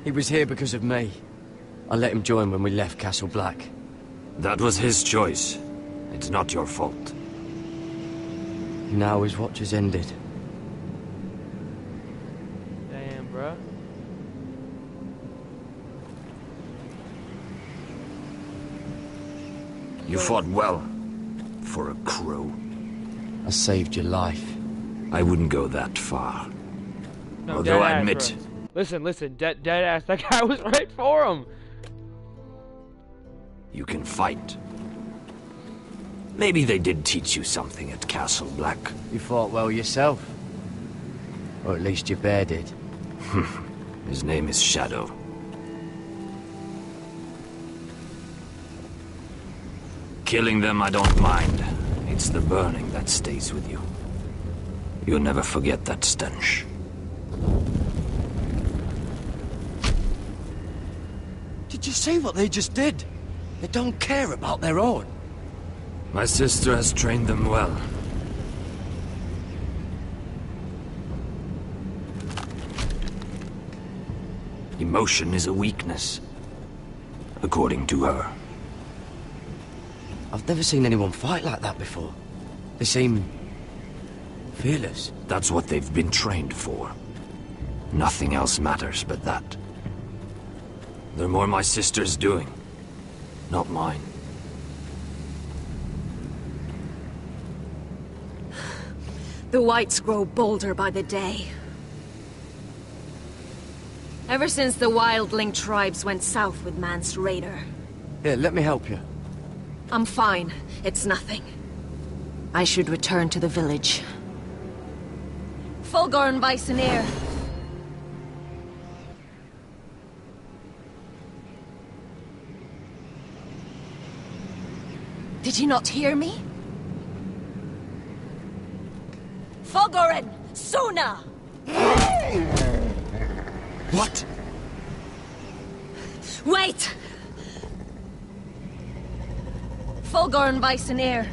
He was here because of me. I let him join when we left Castle Black. That was his choice. It's not your fault. Now his watch has ended. Damn, bruh. You fought well. For a crow. I saved your life. I wouldn't go that far. No, Although I deadass, admit... bro. Listen, dead ass. That guy was right for him. You can fight. Maybe they did teach you something at Castle Black. You fought well yourself. Or at least your bear did. His name is Shadow. Killing them I don't mind. It's the burning that stays with you. You'll never forget that stench. Did you see what they just did? They don't care about their own. My sister has trained them well. Emotion is a weakness, according to her. I've never seen anyone fight like that before. They seem... fearless. That's what they've been trained for. Nothing else matters but that. They're more my sister's doing, not mine. The whites grow bolder by the day. Ever since the wildling tribes went south with Mance Raider. Here, let me help you. I'm fine. It's nothing. I should return to the village. Fulgorn Visoneer. Did you not hear me? Fulgorn! Suna! What? Wait! Fulgorn Visoneer.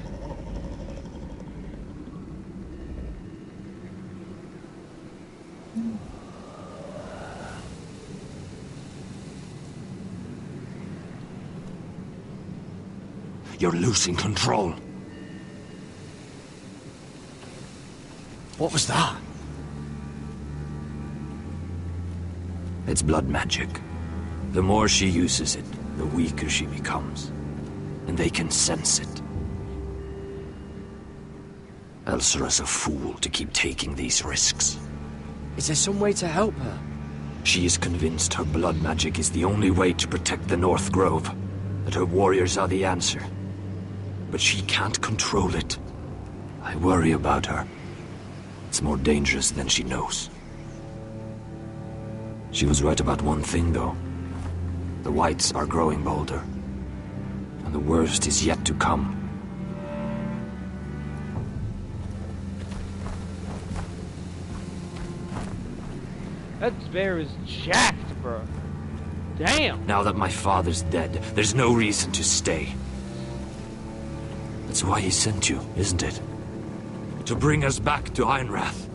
You're losing control. What was that? It's blood magic. The more she uses it, the weaker she becomes. And they can sense it. Elsera's a fool to keep taking these risks. Is there some way to help her? She is convinced her blood magic is the only way to protect the North Grove. That her warriors are the answer. But she can't control it. I worry about her. It's more dangerous than she knows. She was right about one thing, though. The whites are growing bolder. And the worst is yet to come. That bear is jacked, bro. Damn. Now that my father's dead, there's no reason to stay. That's why he sent you, isn't it? To bring us back to Ironrath.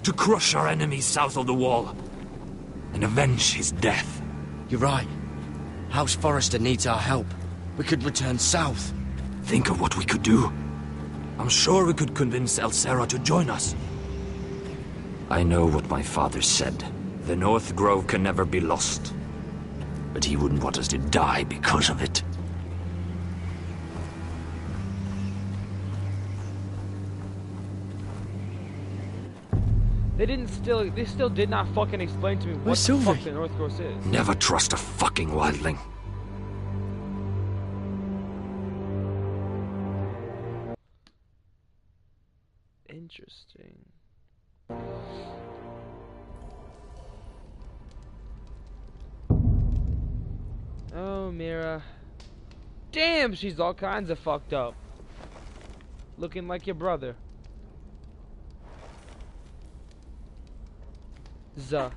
To crush our enemies south of the wall. And avenge his death. You're right. House Forrester needs our help. We could return south. Think of what we could do. I'm sure we could convince Elsera to join us. I know what my father said. The North Grove can never be lost. But he wouldn't want us to die because of it. They still did not fucking explain to me what the fuck the North Grove is. Never trust a fucking wildling. Interesting. Oh, Mira. Damn, she's all kinds of fucked up. Looking like your brother. Zuh.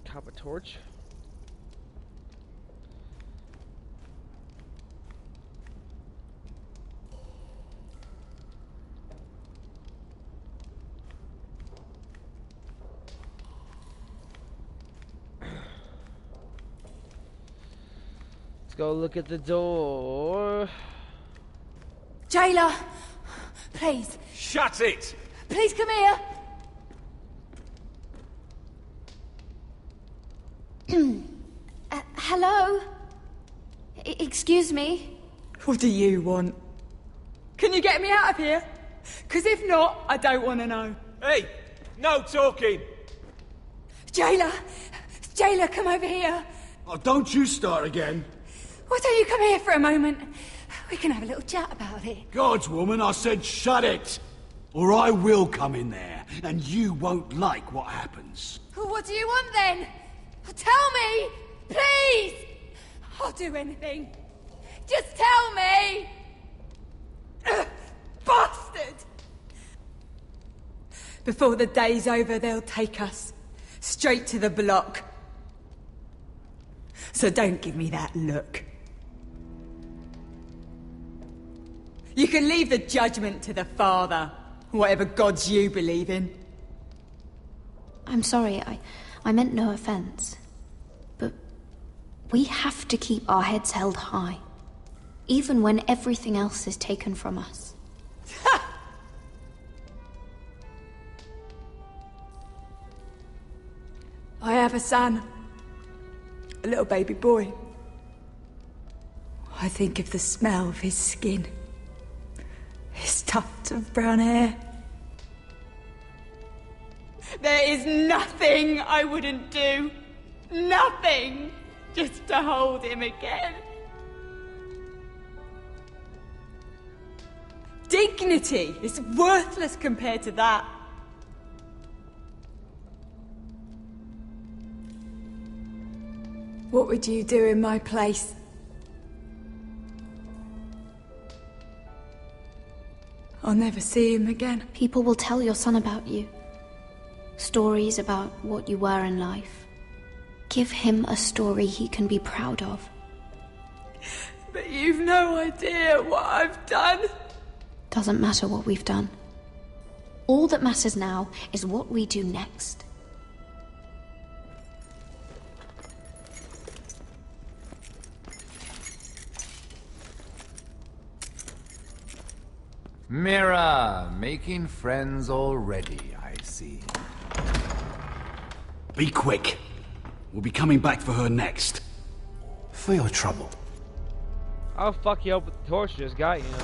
Cop a torch. Let's go look at the door. Jailer, please. Shut it! Please come here. Hello? Excuse me? What do you want? Can you get me out of here? Because if not, I don't want to know. Hey! No talking! Jailer! Jailer, come over here. Oh, don't you start again. Why don't you come here for a moment? We can have a little chat about it. God's woman, I said shut it. Or I will come in there, and you won't like what happens. What do you want then? Tell me! Please! I'll do anything. Just tell me! Bastard! Before the day's over, they'll take us straight to the block. So don't give me that look. You can leave the judgment to the Father, whatever gods you believe in. I'm sorry, I meant no offense. But we have to keep our heads held high, even when everything else is taken from us. I have a son. A little baby boy. I think of the smell of his skin. His tufts of brown hair. There is nothing I wouldn't do. Nothing! Just to hold him again. Dignity is worthless compared to that. What would you do in my place? I'll never see him again. People will tell your son about you. Stories about what you were in life. Give him a story he can be proud of. But you've no idea what I've done. Doesn't matter what we've done. All that matters now is what we do next. Mira, making friends already, I see. Be quick. We'll be coming back for her next. For your trouble. I'll fuck you up with the torch you just got, you know.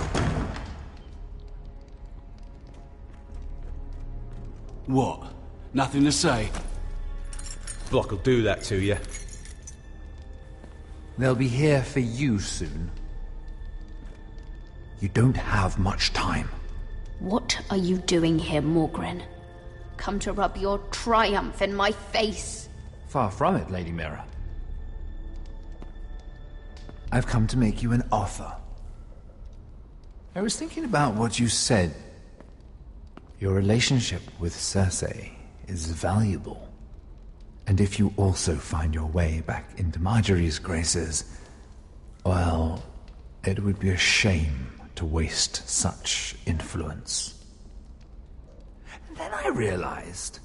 What? Nothing to say? Block will do that to you. They'll be here for you soon. You don't have much time. What are you doing here, Morgren? Come to rub your triumph in my face. Far from it, Lady Mira. I've come to make you an offer. I was thinking about what you said. Your relationship with Cersei is valuable. And if you also find your way back into Marjorie's graces, well, it would be a shame to waste such influence. And then I realized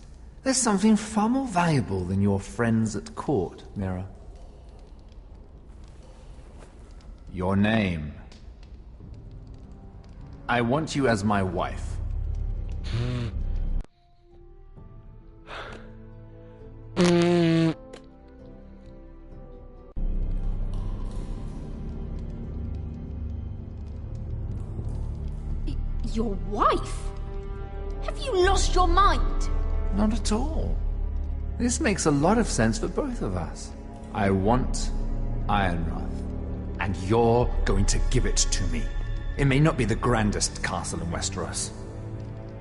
there's something far more valuable than your friends at court, Mira. Your name. I want you as my wife. Your wife? Have you lost your mind? Not at all. This makes a lot of sense for both of us. I want Ironrath, and you're going to give it to me. It may not be the grandest castle in Westeros,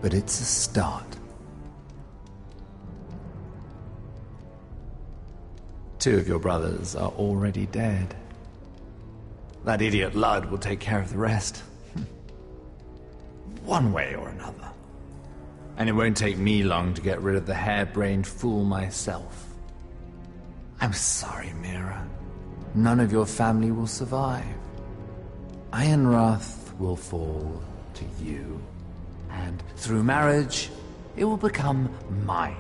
but it's a start. Two of your brothers are already dead. That idiot Ludd will take care of the rest. One way or another. And it won't take me long to get rid of the harebrained fool myself. I'm sorry, Mira. None of your family will survive. Ironrath will fall to you. And through marriage, it will become mine.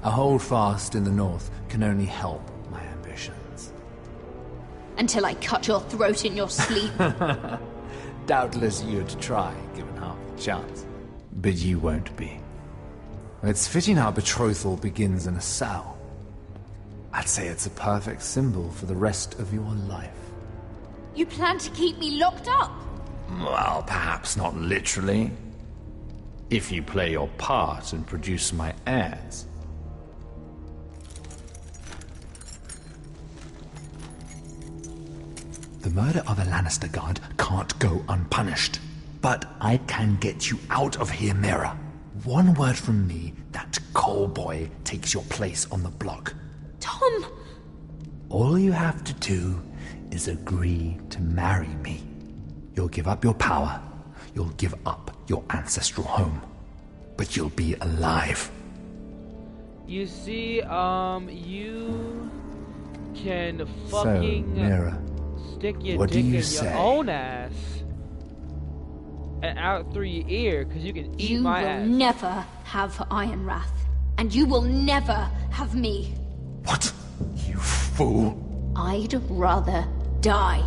A holdfast in the north can only help my ambitions. until I cut your throat in your sleep. Doubtless you'd try, given half the chance. But you won't be. It's fitting our betrothal begins in a cell. I'd say it's a perfect symbol for the rest of your life. You plan to keep me locked up? Well, perhaps not literally. If you play your part and produce my heirs. The murder of a Lannister guard can't go unpunished. But I can get you out of here, Mira. One word from me, that coal boy takes your place on the block. Tom! All you have to do is agree to marry me. You'll give up your power. You'll give up your ancestral home. But you'll be alive. You see, you can fucking Mira, stick your what do dick you in say? your own ass and out through your ear, because you can eat my ass. You will never have Iron Wrath, and you will never have me. What? You fool. I'd rather die.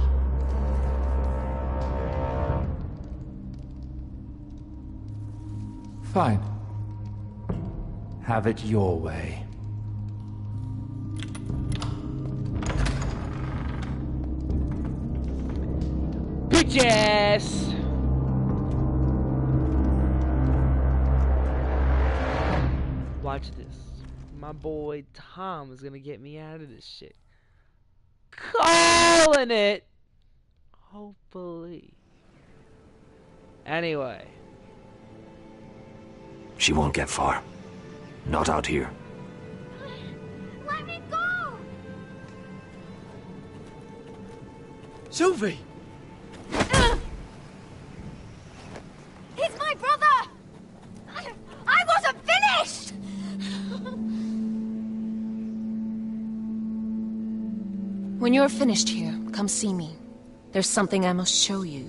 Fine. Have it your way. Bitch ass! Watch this. My boy Tom is gonna get me out of this shit. Calling it! Hopefully. Anyway. She won't get far. Not out here. Let me go! Sylvie! He's my brother! I wasn't finished! When you're finished here, come see me. There's something I must show you.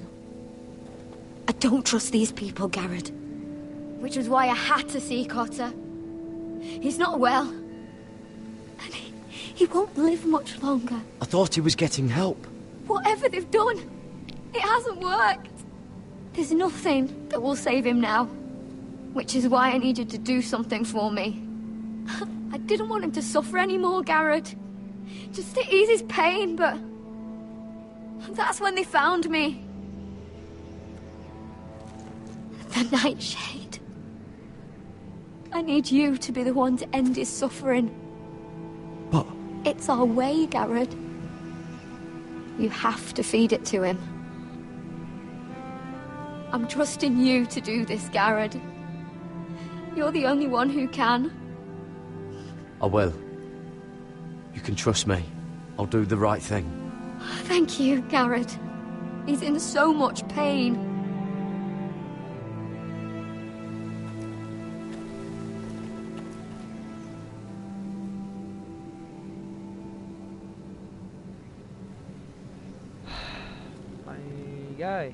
I don't trust these people, Garrett. Which was why I had to see Cotter. He's not well. And he won't live much longer. I thought he was getting help. Whatever they've done, it hasn't worked. There's nothing that will save him now. Which is why I need you to do something for me. I didn't want him to suffer anymore, Garrett. Just to ease his pain, but... that's when they found me. The Nightshade. I need you to be the one to end his suffering. But... it's our way, Garrett. You have to feed it to him. I'm trusting you to do this, Garrett. You're the only one who can. I will. You can trust me. I'll do the right thing. Thank you, Garrett. He's in so much pain. My guy.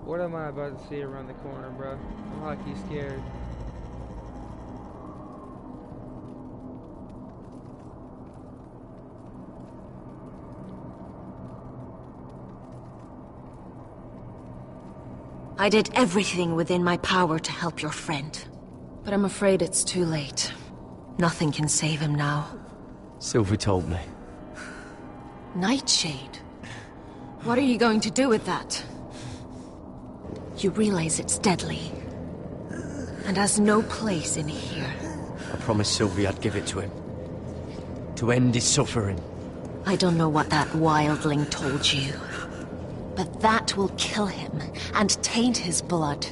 What am I about to see around the corner, bro? I'm lucky scared. I did everything within my power to help your friend. But I'm afraid it's too late. Nothing can save him now. Sylvie told me. Nightshade? What are you going to do with that? You realize it's deadly. And has no place in here. I promised Sylvie I'd give it to him. To end his suffering. I don't know what that wildling told you. But that will kill him and taint his blood.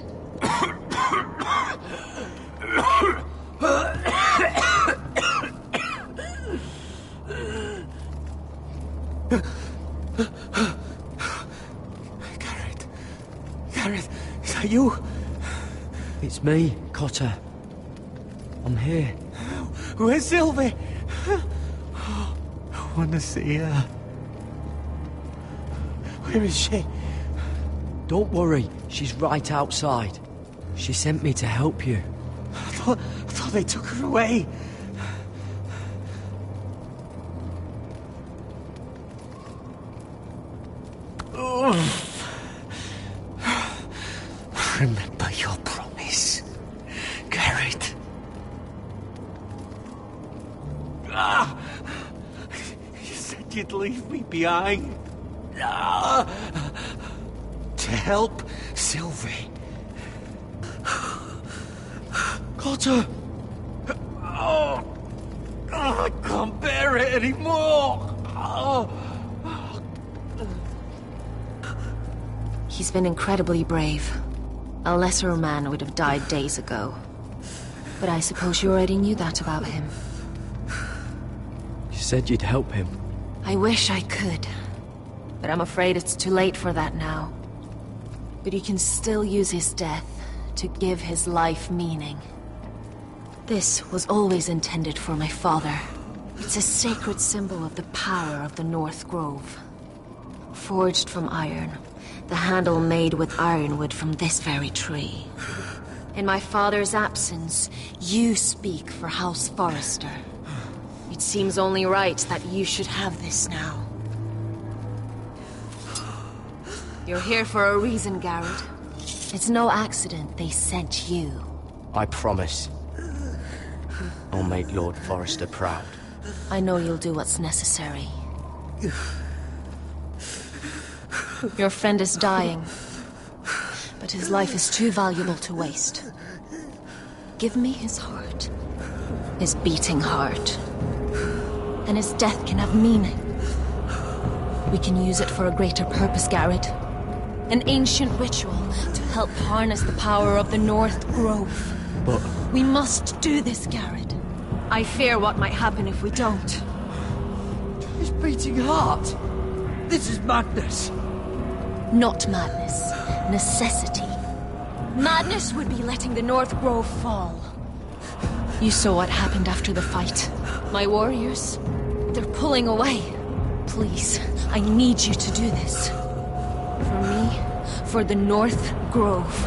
Garrett, is that you? It's me, Cotter. I'm here. Where's Sylvie? I want to see her. Where is she? Don't worry, she's right outside. She sent me to help you. I thought they took her away. Remember your promise, Garrett. You said you'd leave me behind. To help Sylvie. Cotter! Oh, I can't bear it anymore! He's been incredibly brave. A lesser man would have died days ago. But I suppose you already knew that about him. You said you'd help him. I wish I could. But I'm afraid it's too late for that now. But you can still use his death to give his life meaning. This was always intended for my father. It's a sacred symbol of the power of the North Grove. Forged from iron, the handle made with ironwood from this very tree. In my father's absence, you speak for House Forrester. It seems only right that you should have this now. You're here for a reason, Garrett. It's no accident they sent you. I promise. I'll make Lord Forrester proud. I know you'll do what's necessary. Your friend is dying, but his life is too valuable to waste. Give me his heart. His beating heart. And his death can have meaning. We can use it for a greater purpose, Garrett. An ancient ritual to help harness the power of the North Grove. But... we must do this, Garrett. I fear what might happen if we don't. His beating heart! This is madness! Not madness. Necessity. Madness would be letting the North Grove fall. You saw what happened after the fight. My warriors, they're pulling away. Please, I need you to do this. For me, for the North Grove.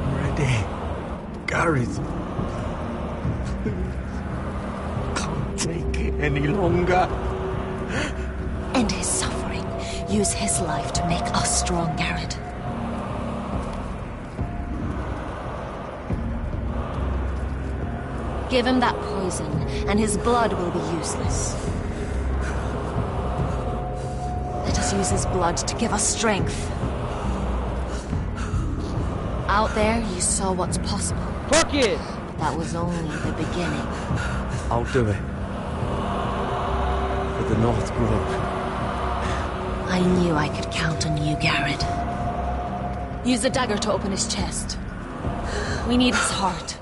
I'm ready. Garrett. Can't take it any longer. End his suffering. Use his life to make us strong, Garrett. Give him that poison, and his blood will be useless. Let us use his blood to give us strength. Out there, you saw what's possible. Fuck it! That was only the beginning. I'll do it. For the North Grove. I knew I could count on you, Garrett. Use the dagger to open his chest. We need his heart.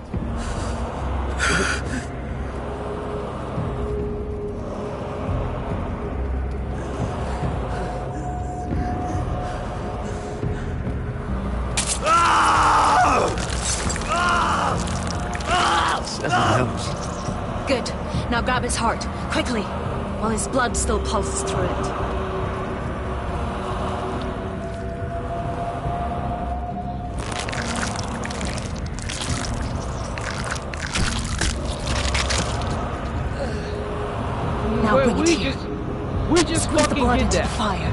Good. Now grab his heart, quickly, while his blood still pulses through it. Now bring it here. We just Squeeze the fucking blood did into that. the fire.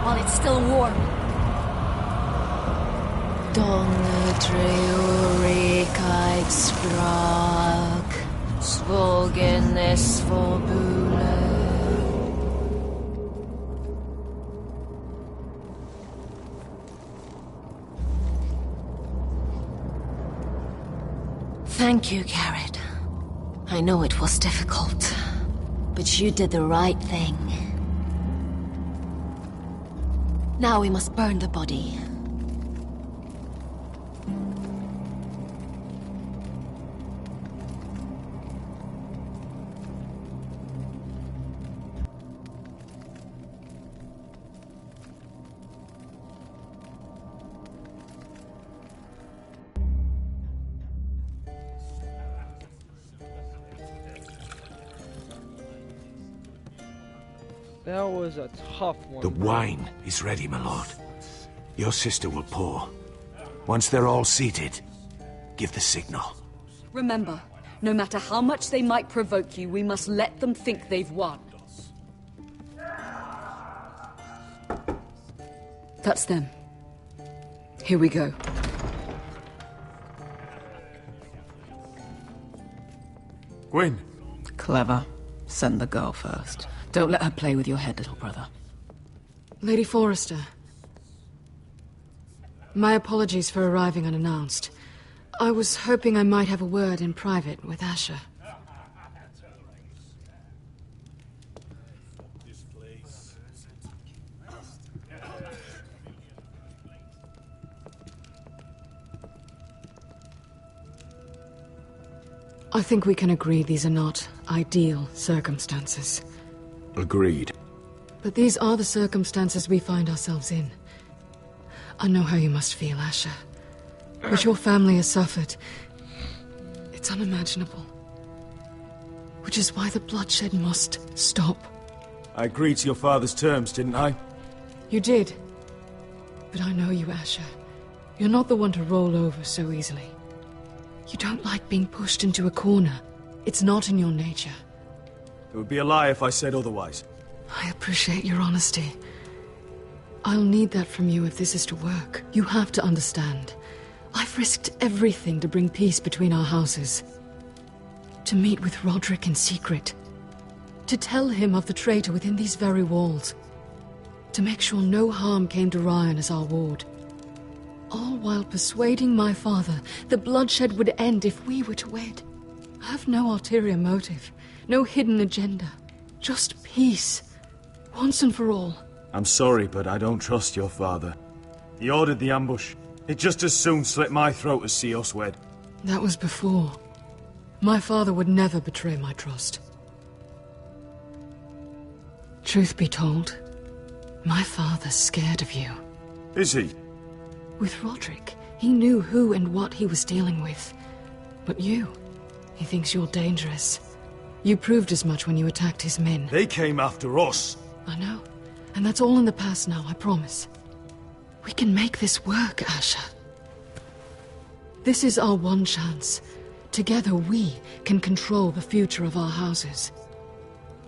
While it's still warm. Donne treurigheid sprak, svogenes forbule. Thank you, Garrett. I know it was difficult, but you did the right thing. Now we must burn the body. That was a tough one. The wine is ready, my lord. Your sister will pour. Once they're all seated, give the signal. Remember, no matter how much they might provoke you, we must let them think they've won. That's them. Here we go. Gwyn. Clever. Send the girl first. Don't let her play with your head, little brother. Lady Forrester. My apologies for arriving unannounced. I was hoping I might have a word in private with Asher. I think we can agree these are not ideal circumstances. Agreed. But these are the circumstances we find ourselves in. I know how you must feel, Asher. What your family has suffered, it's unimaginable. Which is why the bloodshed must stop. I agreed to your father's terms, didn't I? You did. But I know you, Asher. You're not the one to roll over so easily. You don't like being pushed into a corner. It's not in your nature. It would be a lie if I said otherwise. I appreciate your honesty. I'll need that from you if this is to work. You have to understand. I've risked everything to bring peace between our houses. To meet with Roderick in secret. To tell him of the traitor within these very walls. To make sure no harm came to Ryan as our ward. All while persuading my father the bloodshed would end if we were to wed. I have no ulterior motive, no hidden agenda. Just peace, once and for all. I'm sorry, but I don't trust your father. He ordered the ambush. He'd just as soon slit my throat as see us wed. That was before. My father would never betray my trust. Truth be told, my father's scared of you. Is he? With Roderick, he knew who and what he was dealing with. But you, he thinks you're dangerous. You proved as much when you attacked his men. They came after us. I know. And that's all in the past now, I promise. We can make this work, Asher. This is our one chance. Together we can control the future of our houses.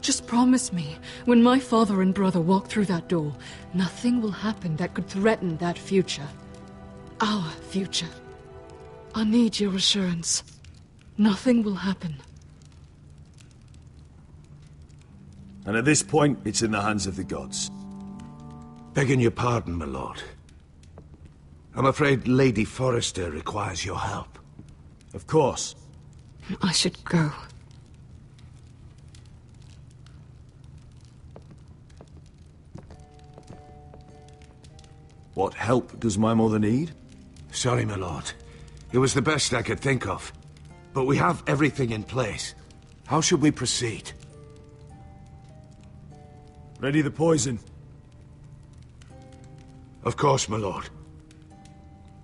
Just promise me, when my father and brother walk through that door, nothing will happen that could threaten that future. Our future. I need your assurance. Nothing will happen. And at this point, it's in the hands of the gods. Begging your pardon, my lord. I'm afraid Lady Forrester requires your help. Of course. I should go. What help does my mother need? Sorry, my lord. It was the best I could think of. But we have everything in place. How should we proceed? Ready the poison. Of course, my lord.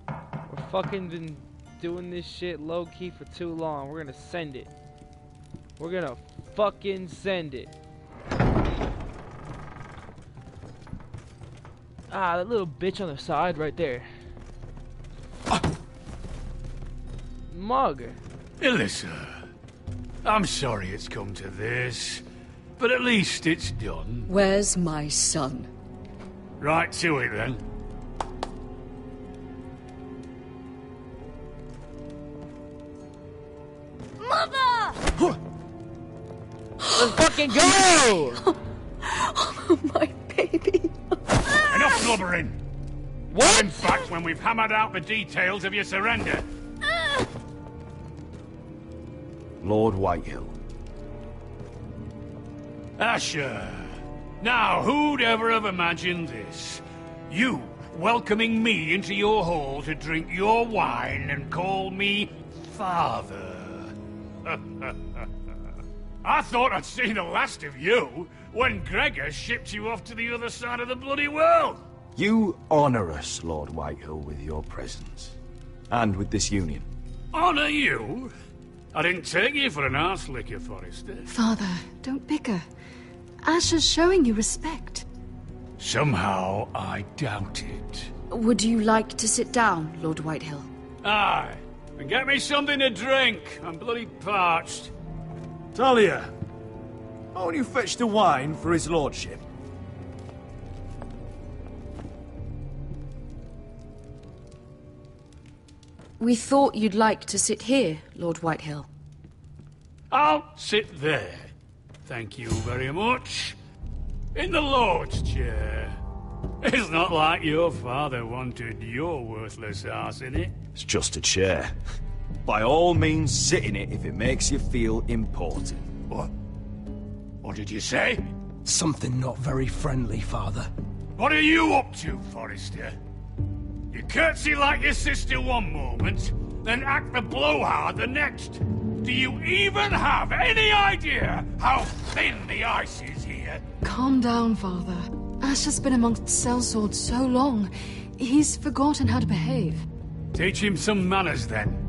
We're fucking been doing this shit low-key for too long. We're gonna send it. We're gonna fucking send it. Ah, that little bitch on the side right there. Mug. Alyssa, I'm sorry it's come to this, but at least it's done. Where's my son? Right to it, then. Mother! Let's fucking go! Oh, my baby. Enough blubbering. What? In fact, when we've hammered out the details of your surrender. Lord Whitehill. Asher. Now, who'd ever have imagined this? You welcoming me into your hall to drink your wine and call me father. I thought I'd seen the last of you when Gregor shipped you off to the other side of the bloody world. You honor us, Lord Whitehill, with your presence. And with this union. Honor you? I didn't take you for an arse licker, Forrester. Father, don't bicker. Asher's showing you respect. Somehow I doubt it. Would you like to sit down, Lord Whitehill? Aye, and get me something to drink. I'm bloody parched. Talia, won't you fetch the wine for his lordship? We thought you'd like to sit here, Lord Whitehill. I'll sit there. Thank you very much. In the Lord's chair. It's not like your father wanted your worthless ass in it. It's just a chair. By all means, sit in it if it makes you feel important. What? What did you say? Something not very friendly, Father. What are you up to, Forrester? You curtsy like your sister one moment, then act the blowhard the next. Do you even have any idea how thin the ice is here? Calm down, Father. Asher's been amongst sellswords so long, he's forgotten how to behave. Teach him some manners, then.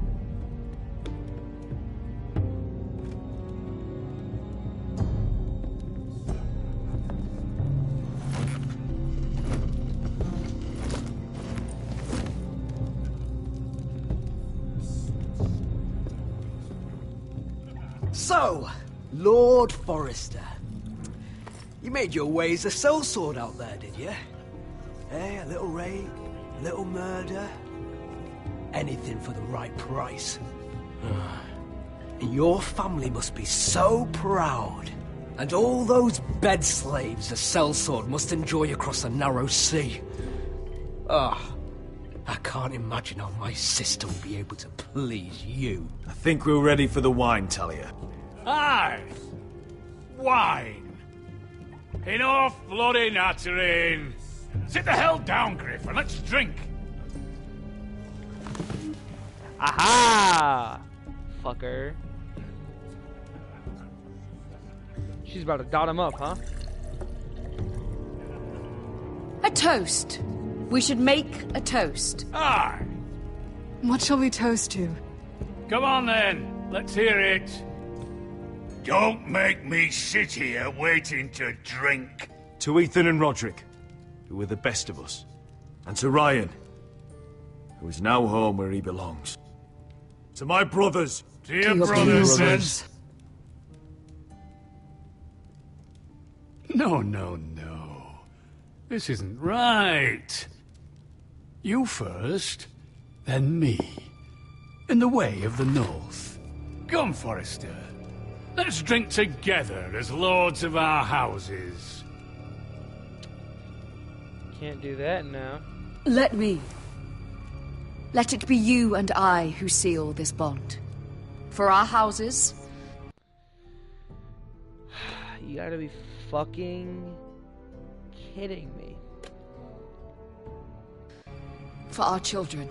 So, Lord Forrester. You made your way as a sellsword out there, did you? Eh, a little rape, a little murder. Anything for the right price. And your family must be so proud. And all those bed slaves a sellsword must enjoy across the narrow sea. I can't imagine how my sister will be able to please you. I think we're ready for the wine, Talia. Aye! Wine! Enough bloody nattering! Sit the hell down, Griff, and let's drink! Aha! Fucker. She's about to dot him up, huh? A toast. We should make a toast. Aye! What shall we toast to? Come on then, let's hear it. Don't make me sit here waiting to drink. To Ethan and Roderick, who were the best of us. And to Ryan, who is now home where he belongs. To my brothers. To your brothers. No. This isn't right. You first, then me. In the way of the North. Come, Forrester. Let's drink together as lords of our houses. Can't do that now. Let me. Let it be you and I who seal this bond. For our houses. You gotta be fucking kidding me. For our children.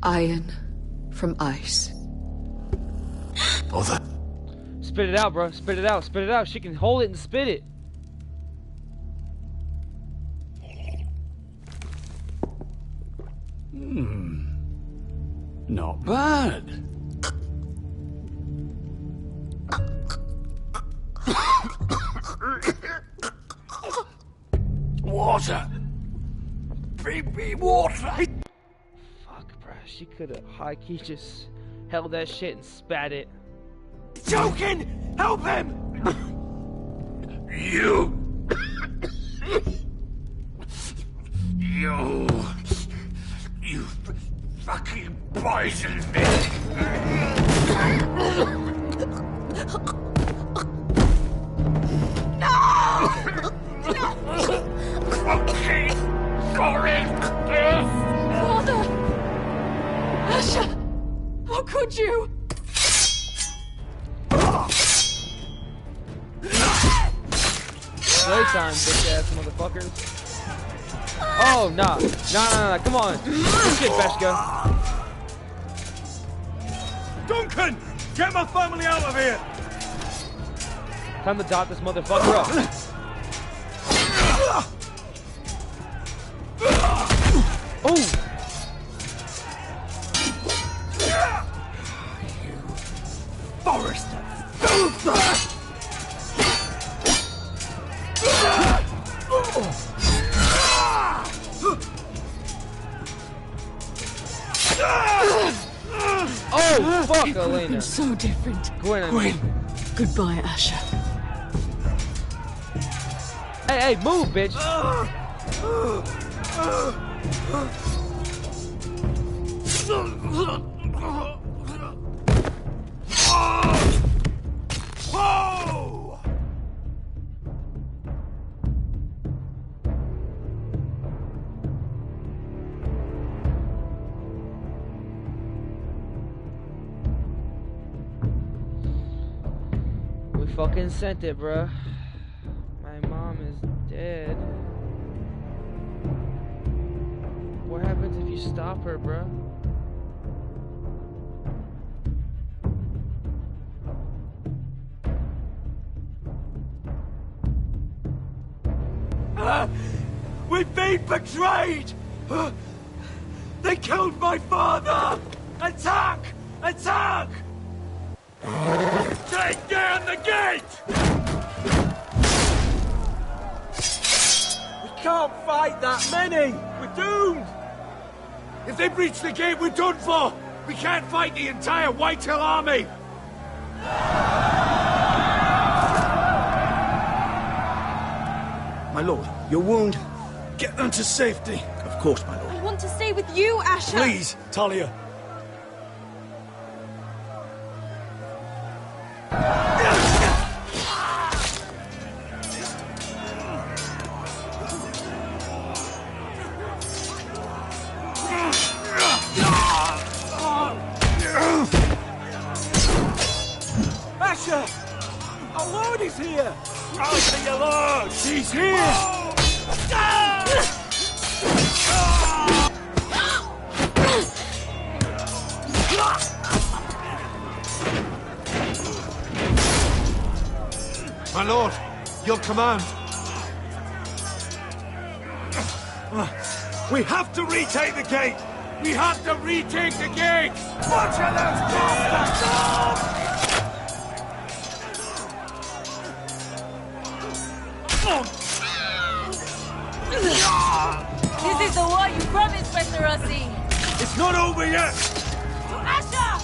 Iron from ice. Mother. Spit it out, bro. Spit it out. Spit it out. She can hold it and spit it. Not bad. Water. Baby water. Fuck, bro. She could have high-key just held that shit and spat it. Joking! Help him! You fucking poisoned me! Okay, sorry! Father! Asher! How could you? Playtime, bitch ass motherfuckers. Oh, nah. Nah. Come on. Good shit, Beshka. Duncan! Get my family out of here! Time to dot this motherfucker up. Oh! Oh, fuck, It could have Elena. been so different. Gwen. Goodbye, Asher. Hey, move, bitch. Oh! We fucking sent it, bruh. My mom is dead. What happens if you stop her, bruh? We've been betrayed! They killed my father! Attack! Attack! Take down the gate! We can't fight that many! We're doomed! If they breach the gate, we're done for! We can't fight the entire Whitehill army! My lord, your wound. Get them to safety. Of course, my lord. I want to stay with you, Asher. Please, Talia. Asher! Our lord is here! I'll see your lord! She's here! My lord, your command. We have to retake the gate! We have to retake the gate! Butcher those bastards! This is the war you promised, Westerosi! It's not over yet! To Asher!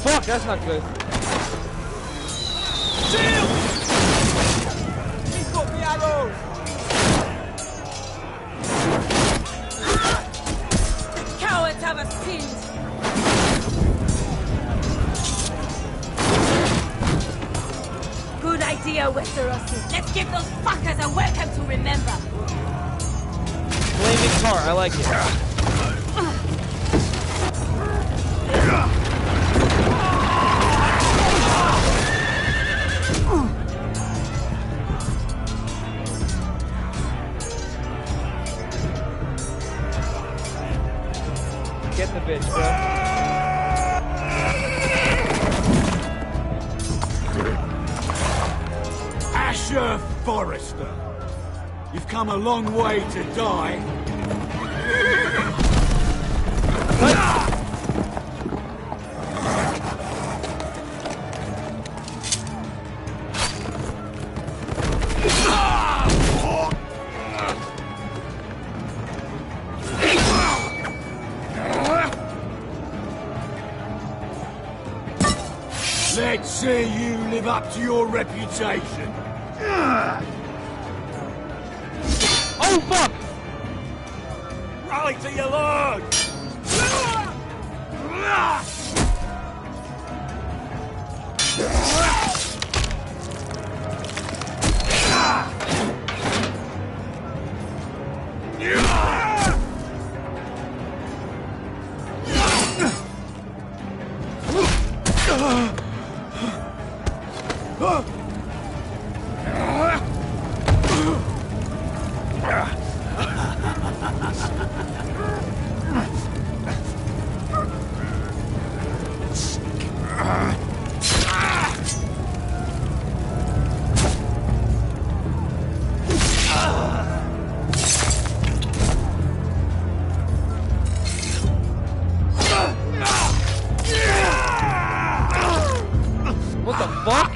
Fuck, that's not good. Shield! He's got the arrows! The cowards have us pinned! Good idea, Westerosi. Let's give those fuckers a welcome to remember. Flaming car, I like it. Get the bitch, bro. Asher Forrester, you've come a long way to die. Let's see you live up to your reputation. Oh, fuck! Rally to your lord! fuck?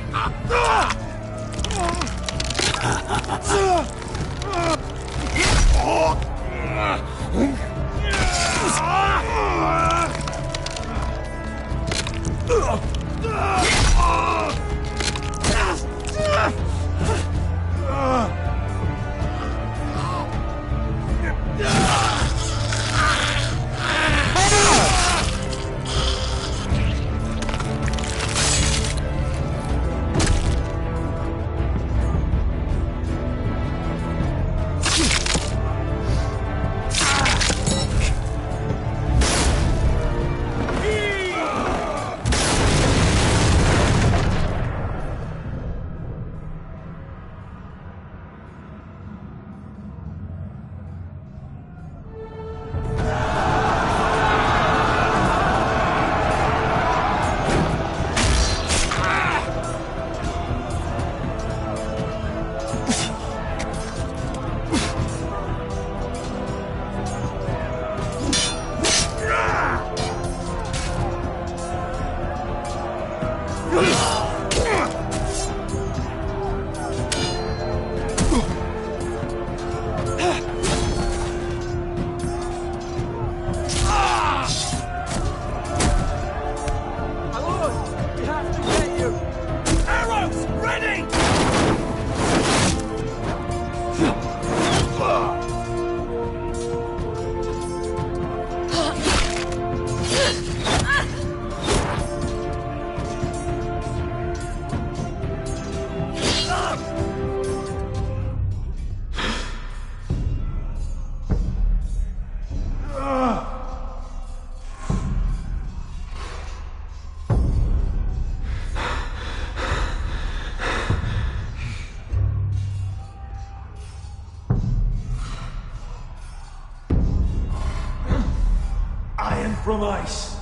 Iron from ice.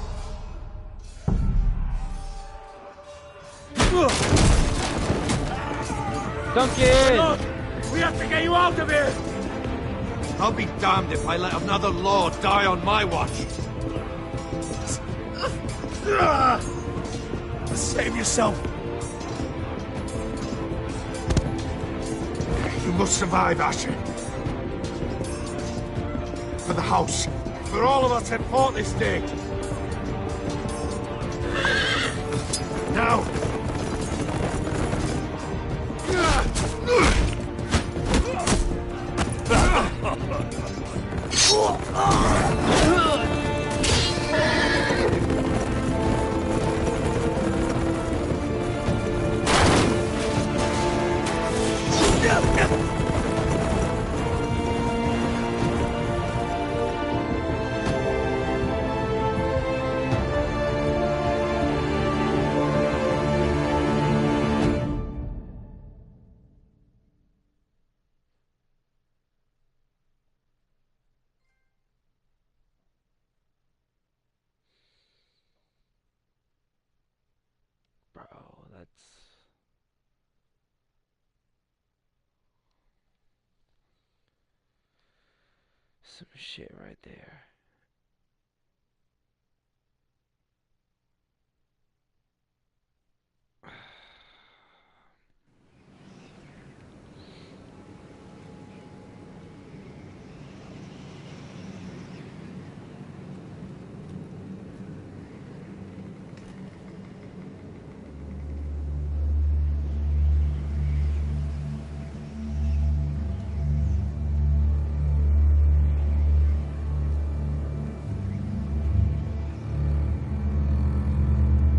Duncan! We have to get you out of here! I'll be damned if I let another lord die on my watch. Save yourself. You must survive, Asher. For the house. For all of us that fought this day. Now! Bro, that's some shit right there.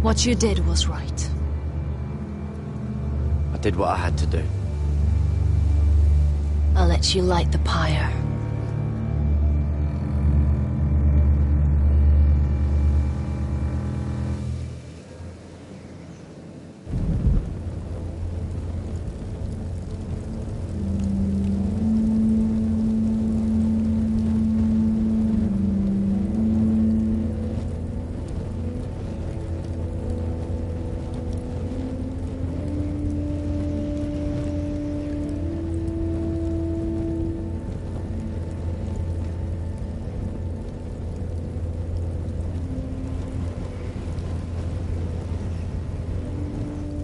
What you did was right. I did what I had to do. I'll let you light the pyre.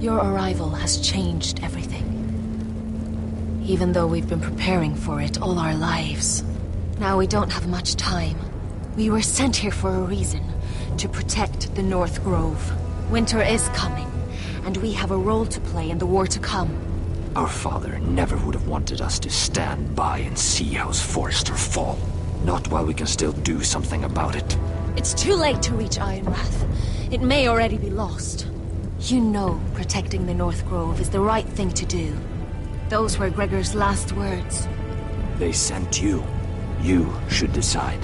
Your arrival has changed everything. Even though we've been preparing for it all our lives. Now we don't have much time. We were sent here for a reason. To protect the North Grove. Winter is coming, and we have a role to play in the war to come. Our father never would have wanted us to stand by and see House Forrester fall. Not while we can still do something about it. It's too late to reach Ironrath. It may already be lost. You know protecting the North Grove is the right thing to do. Those were Gregor's last words. They sent you. You should decide.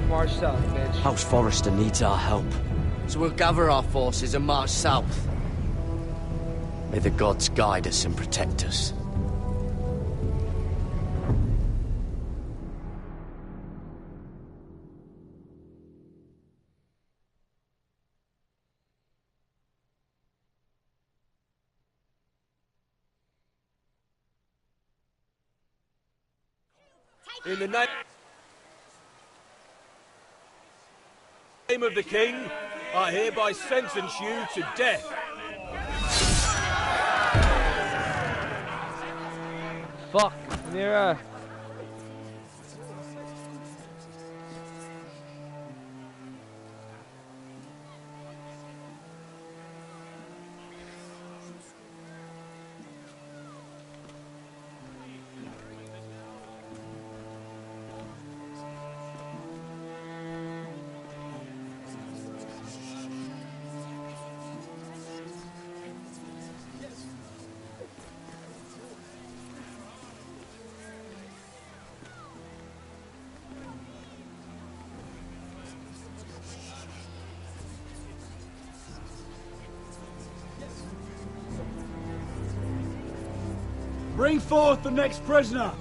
March south, bitch. House Forrester needs our help. So we'll gather our forces and march south. May the gods guide us and protect us. In the name of the king, I hereby sentence you to death. Fuck, Mira. Bring forth the next prisoner!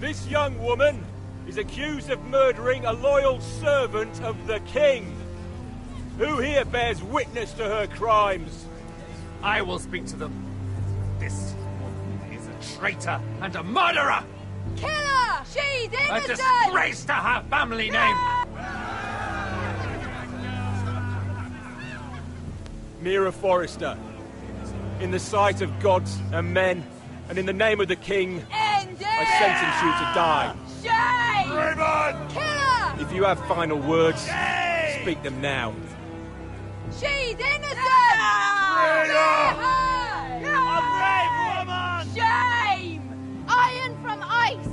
This young woman is accused of murdering a loyal servant of the king. Who here bears witness to her crimes? I will speak to them. This is a traitor and a murderer! Kill her! She's A innocent! disgrace to her family name! Mira Forrester, in the sight of gods and men, and in the name of the king, I sentence you to die. Shame! Raymond! Kill her! If you have final words, speak them now. She's innocent! Traitor! A brave woman! Shame! Iron from ice!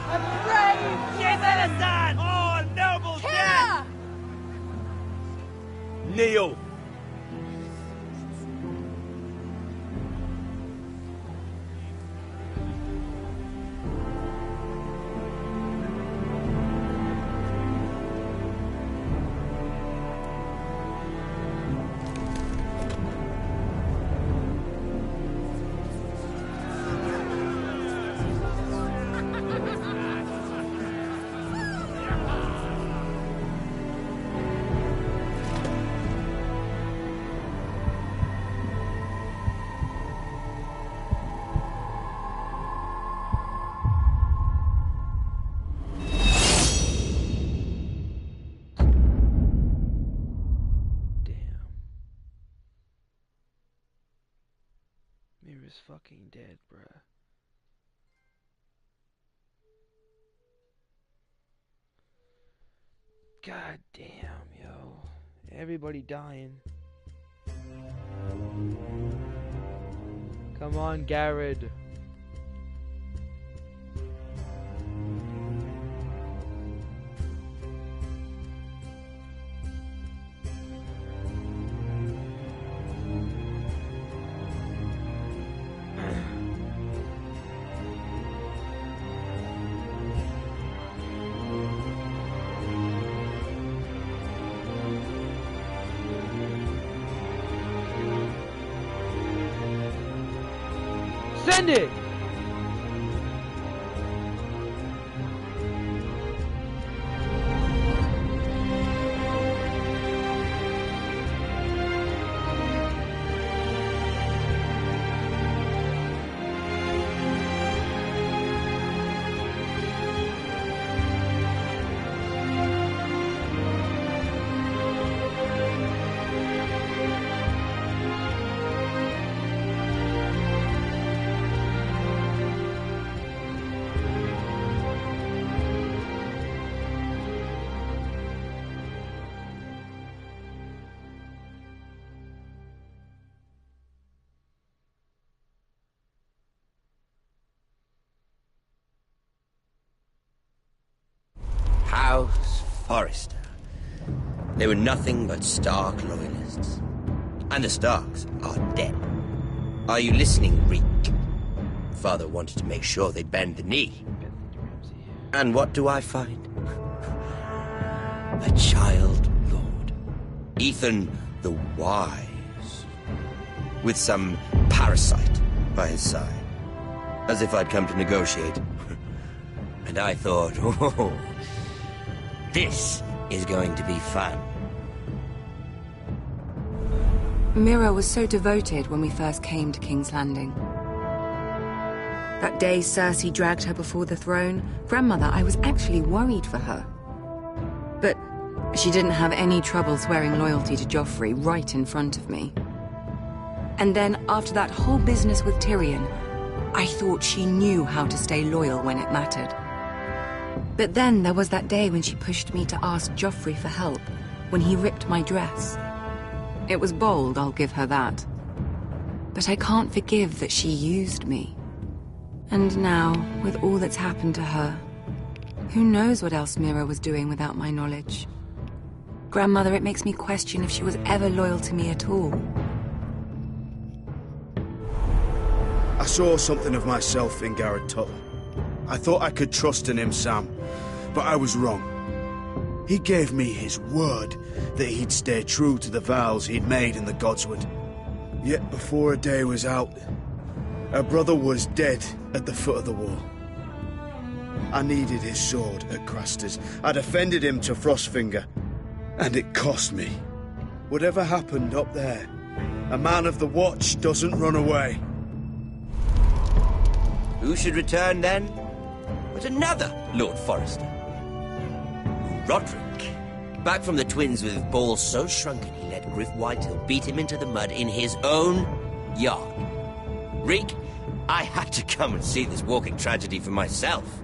A brave She's innocent! Oh, a noble Kill death! her! Kneel. Mira's fucking dead, bruh. God damn, yo. Everybody dying. Come on, Garrett. Send it! Forrester. They were nothing but Stark loyalists. And the Starks are dead. Are you listening, Reek? Father wanted to make sure they bend the knee. And what do I find? A child lord. Ethan the Wise. With some parasite by his side. As if I'd come to negotiate. And I thought, oh, this is going to be fun. Mira was so devoted when we first came to King's Landing. That day Cersei dragged her before the throne, Grandmother, I was actually worried for her. But she didn't have any trouble swearing loyalty to Joffrey right in front of me. And then, after that whole business with Tyrion, I thought she knew how to stay loyal when it mattered. But then there was that day when she pushed me to ask Joffrey for help, when he ripped my dress. It was bold, I'll give her that. But I can't forgive that she used me. And now, with all that's happened to her, who knows what else Mira was doing without my knowledge? Grandmother, it makes me question if she was ever loyal to me at all. I saw something of myself in Garrett Tuttle. I thought I could trust in him, Sam, but I was wrong. He gave me his word that he'd stay true to the vows he'd made in the Godswood. Yet before a day was out, her brother was dead at the foot of the wall. I needed his sword at Craster's. I defended him to Frostfinger, and it cost me. Whatever happened up there, a man of the Watch doesn't run away. Who should return then? But another Lord Forrester. Roderick. Back from the twins with balls so shrunken he let Griff Whitehill beat him into the mud in his own yard. Reek, I had to come and see this walking tragedy for myself.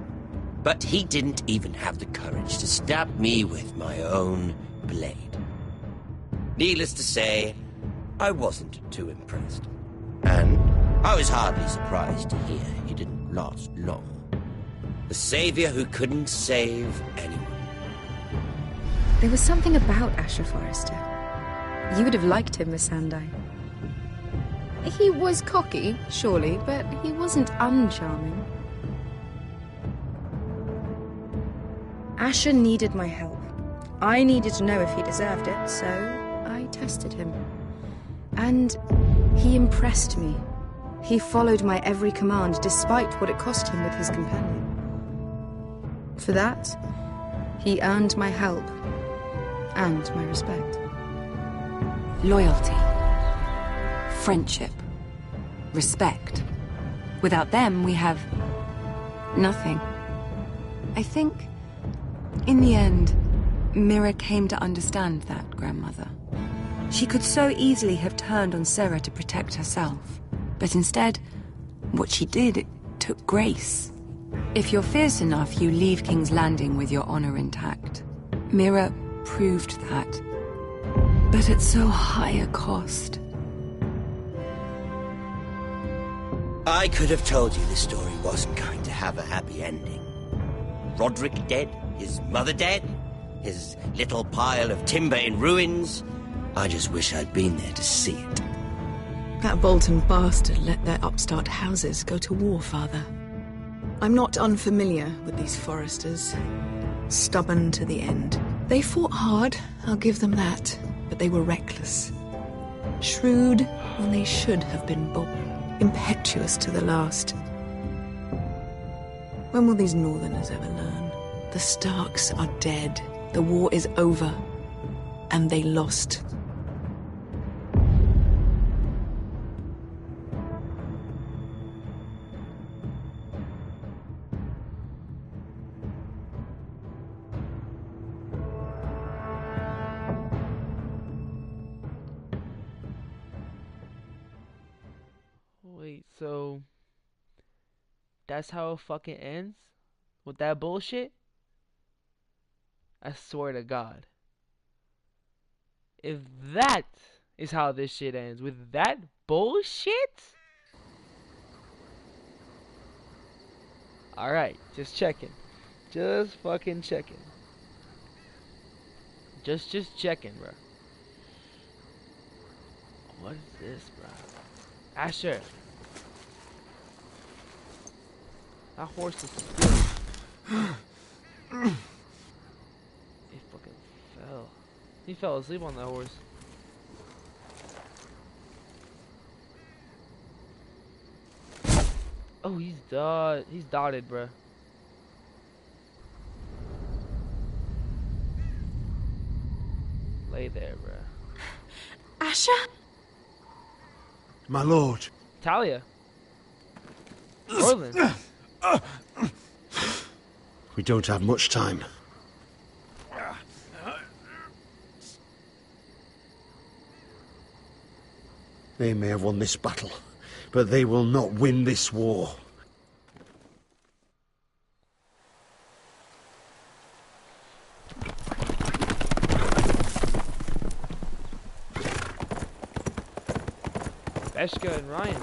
But he didn't even have the courage to stab me with my own blade. Needless to say, I wasn't too impressed. And I was hardly surprised to hear he didn't last long. The savior who couldn't save anyone. There was something about Asher Forrester. You would have liked him, Miss Sandai. He was cocky, surely, but he wasn't uncharming. Asher needed my help. I needed to know if he deserved it, so I tested him. And he impressed me. He followed my every command, despite what it cost him with his companion. For that, he earned my help and my respect. Loyalty. Friendship. Respect. Without them, we have nothing. I think, in the end, Mira came to understand that, Grandmother. She could so easily have turned on Sarah to protect herself. But instead, what she did, it took grace. If you're fierce enough, you leave King's Landing with your honor intact. Mira proved that. But at so high a cost. I could have told you this story wasn't going to have a happy ending. Roderick dead, his mother dead, his little pile of timber in ruins. I just wish I'd been there to see it. That Bolton bastard let their upstart houses go to war, Father. I'm not unfamiliar with these Forresters. Stubborn to the end. They fought hard, I'll give them that, but they were reckless. Shrewd when they should have been bold. Impetuous to the last. When will these Northerners ever learn? The Starks are dead. The war is over. And they lost. Wait, so that's how it fucking ends? With that bullshit? I swear to God. If that is how this shit ends, with that bullshit? Alright, just checking. Just fucking checking. Just checking, bro. What is this, bro? Asher. That horse is still. He fucking fell. He fell asleep on that horse. Oh, he's dotted, bruh. Lay there, bruh. Asher? My lord. Talia. Orlin. We don't have much time. They may have won this battle, but they will not win this war. Eshka and Ryan.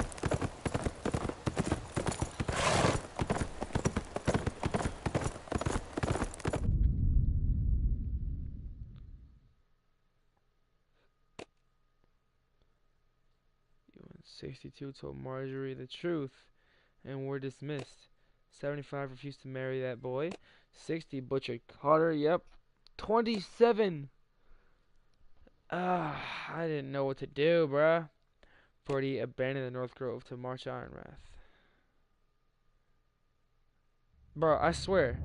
You and 62 told Marjorie the truth and were dismissed. 75 refused to marry that boy. 60 butchered Carter. Yep. 27. I didn't know what to do, bruh. 40 abandoned the North Grove to march Ironwrath. Bro, I swear.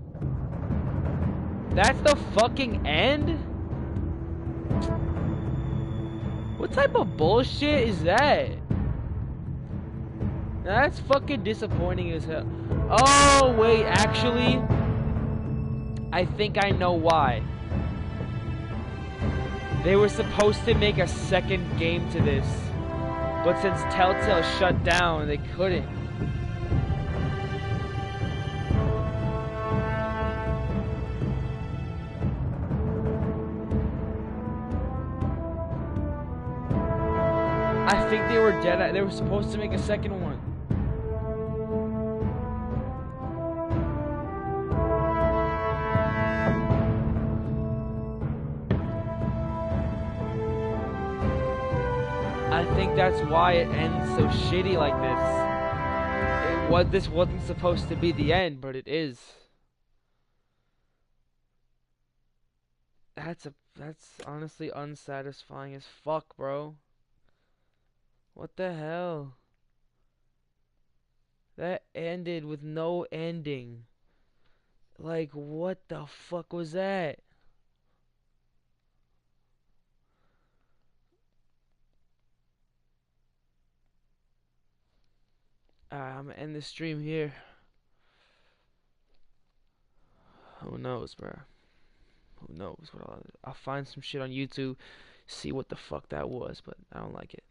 That's the fucking end? What type of bullshit is that? That's fucking disappointing as hell. Oh, wait, actually, I think I know why. They were supposed to make a second game to this, but since Telltale shut down, they couldn't. I think they were dead. They were supposed to make a second one. I think that's why it ends so shitty like this. This wasn't supposed to be the end, but it is. That's honestly unsatisfying as fuck, bro. What the hell? That ended with no ending. Like, what the fuck was that? I'm gonna end the stream here. Who knows, bro? Who knows? I'll find some shit on YouTube, see what the fuck that was, but I don't like it.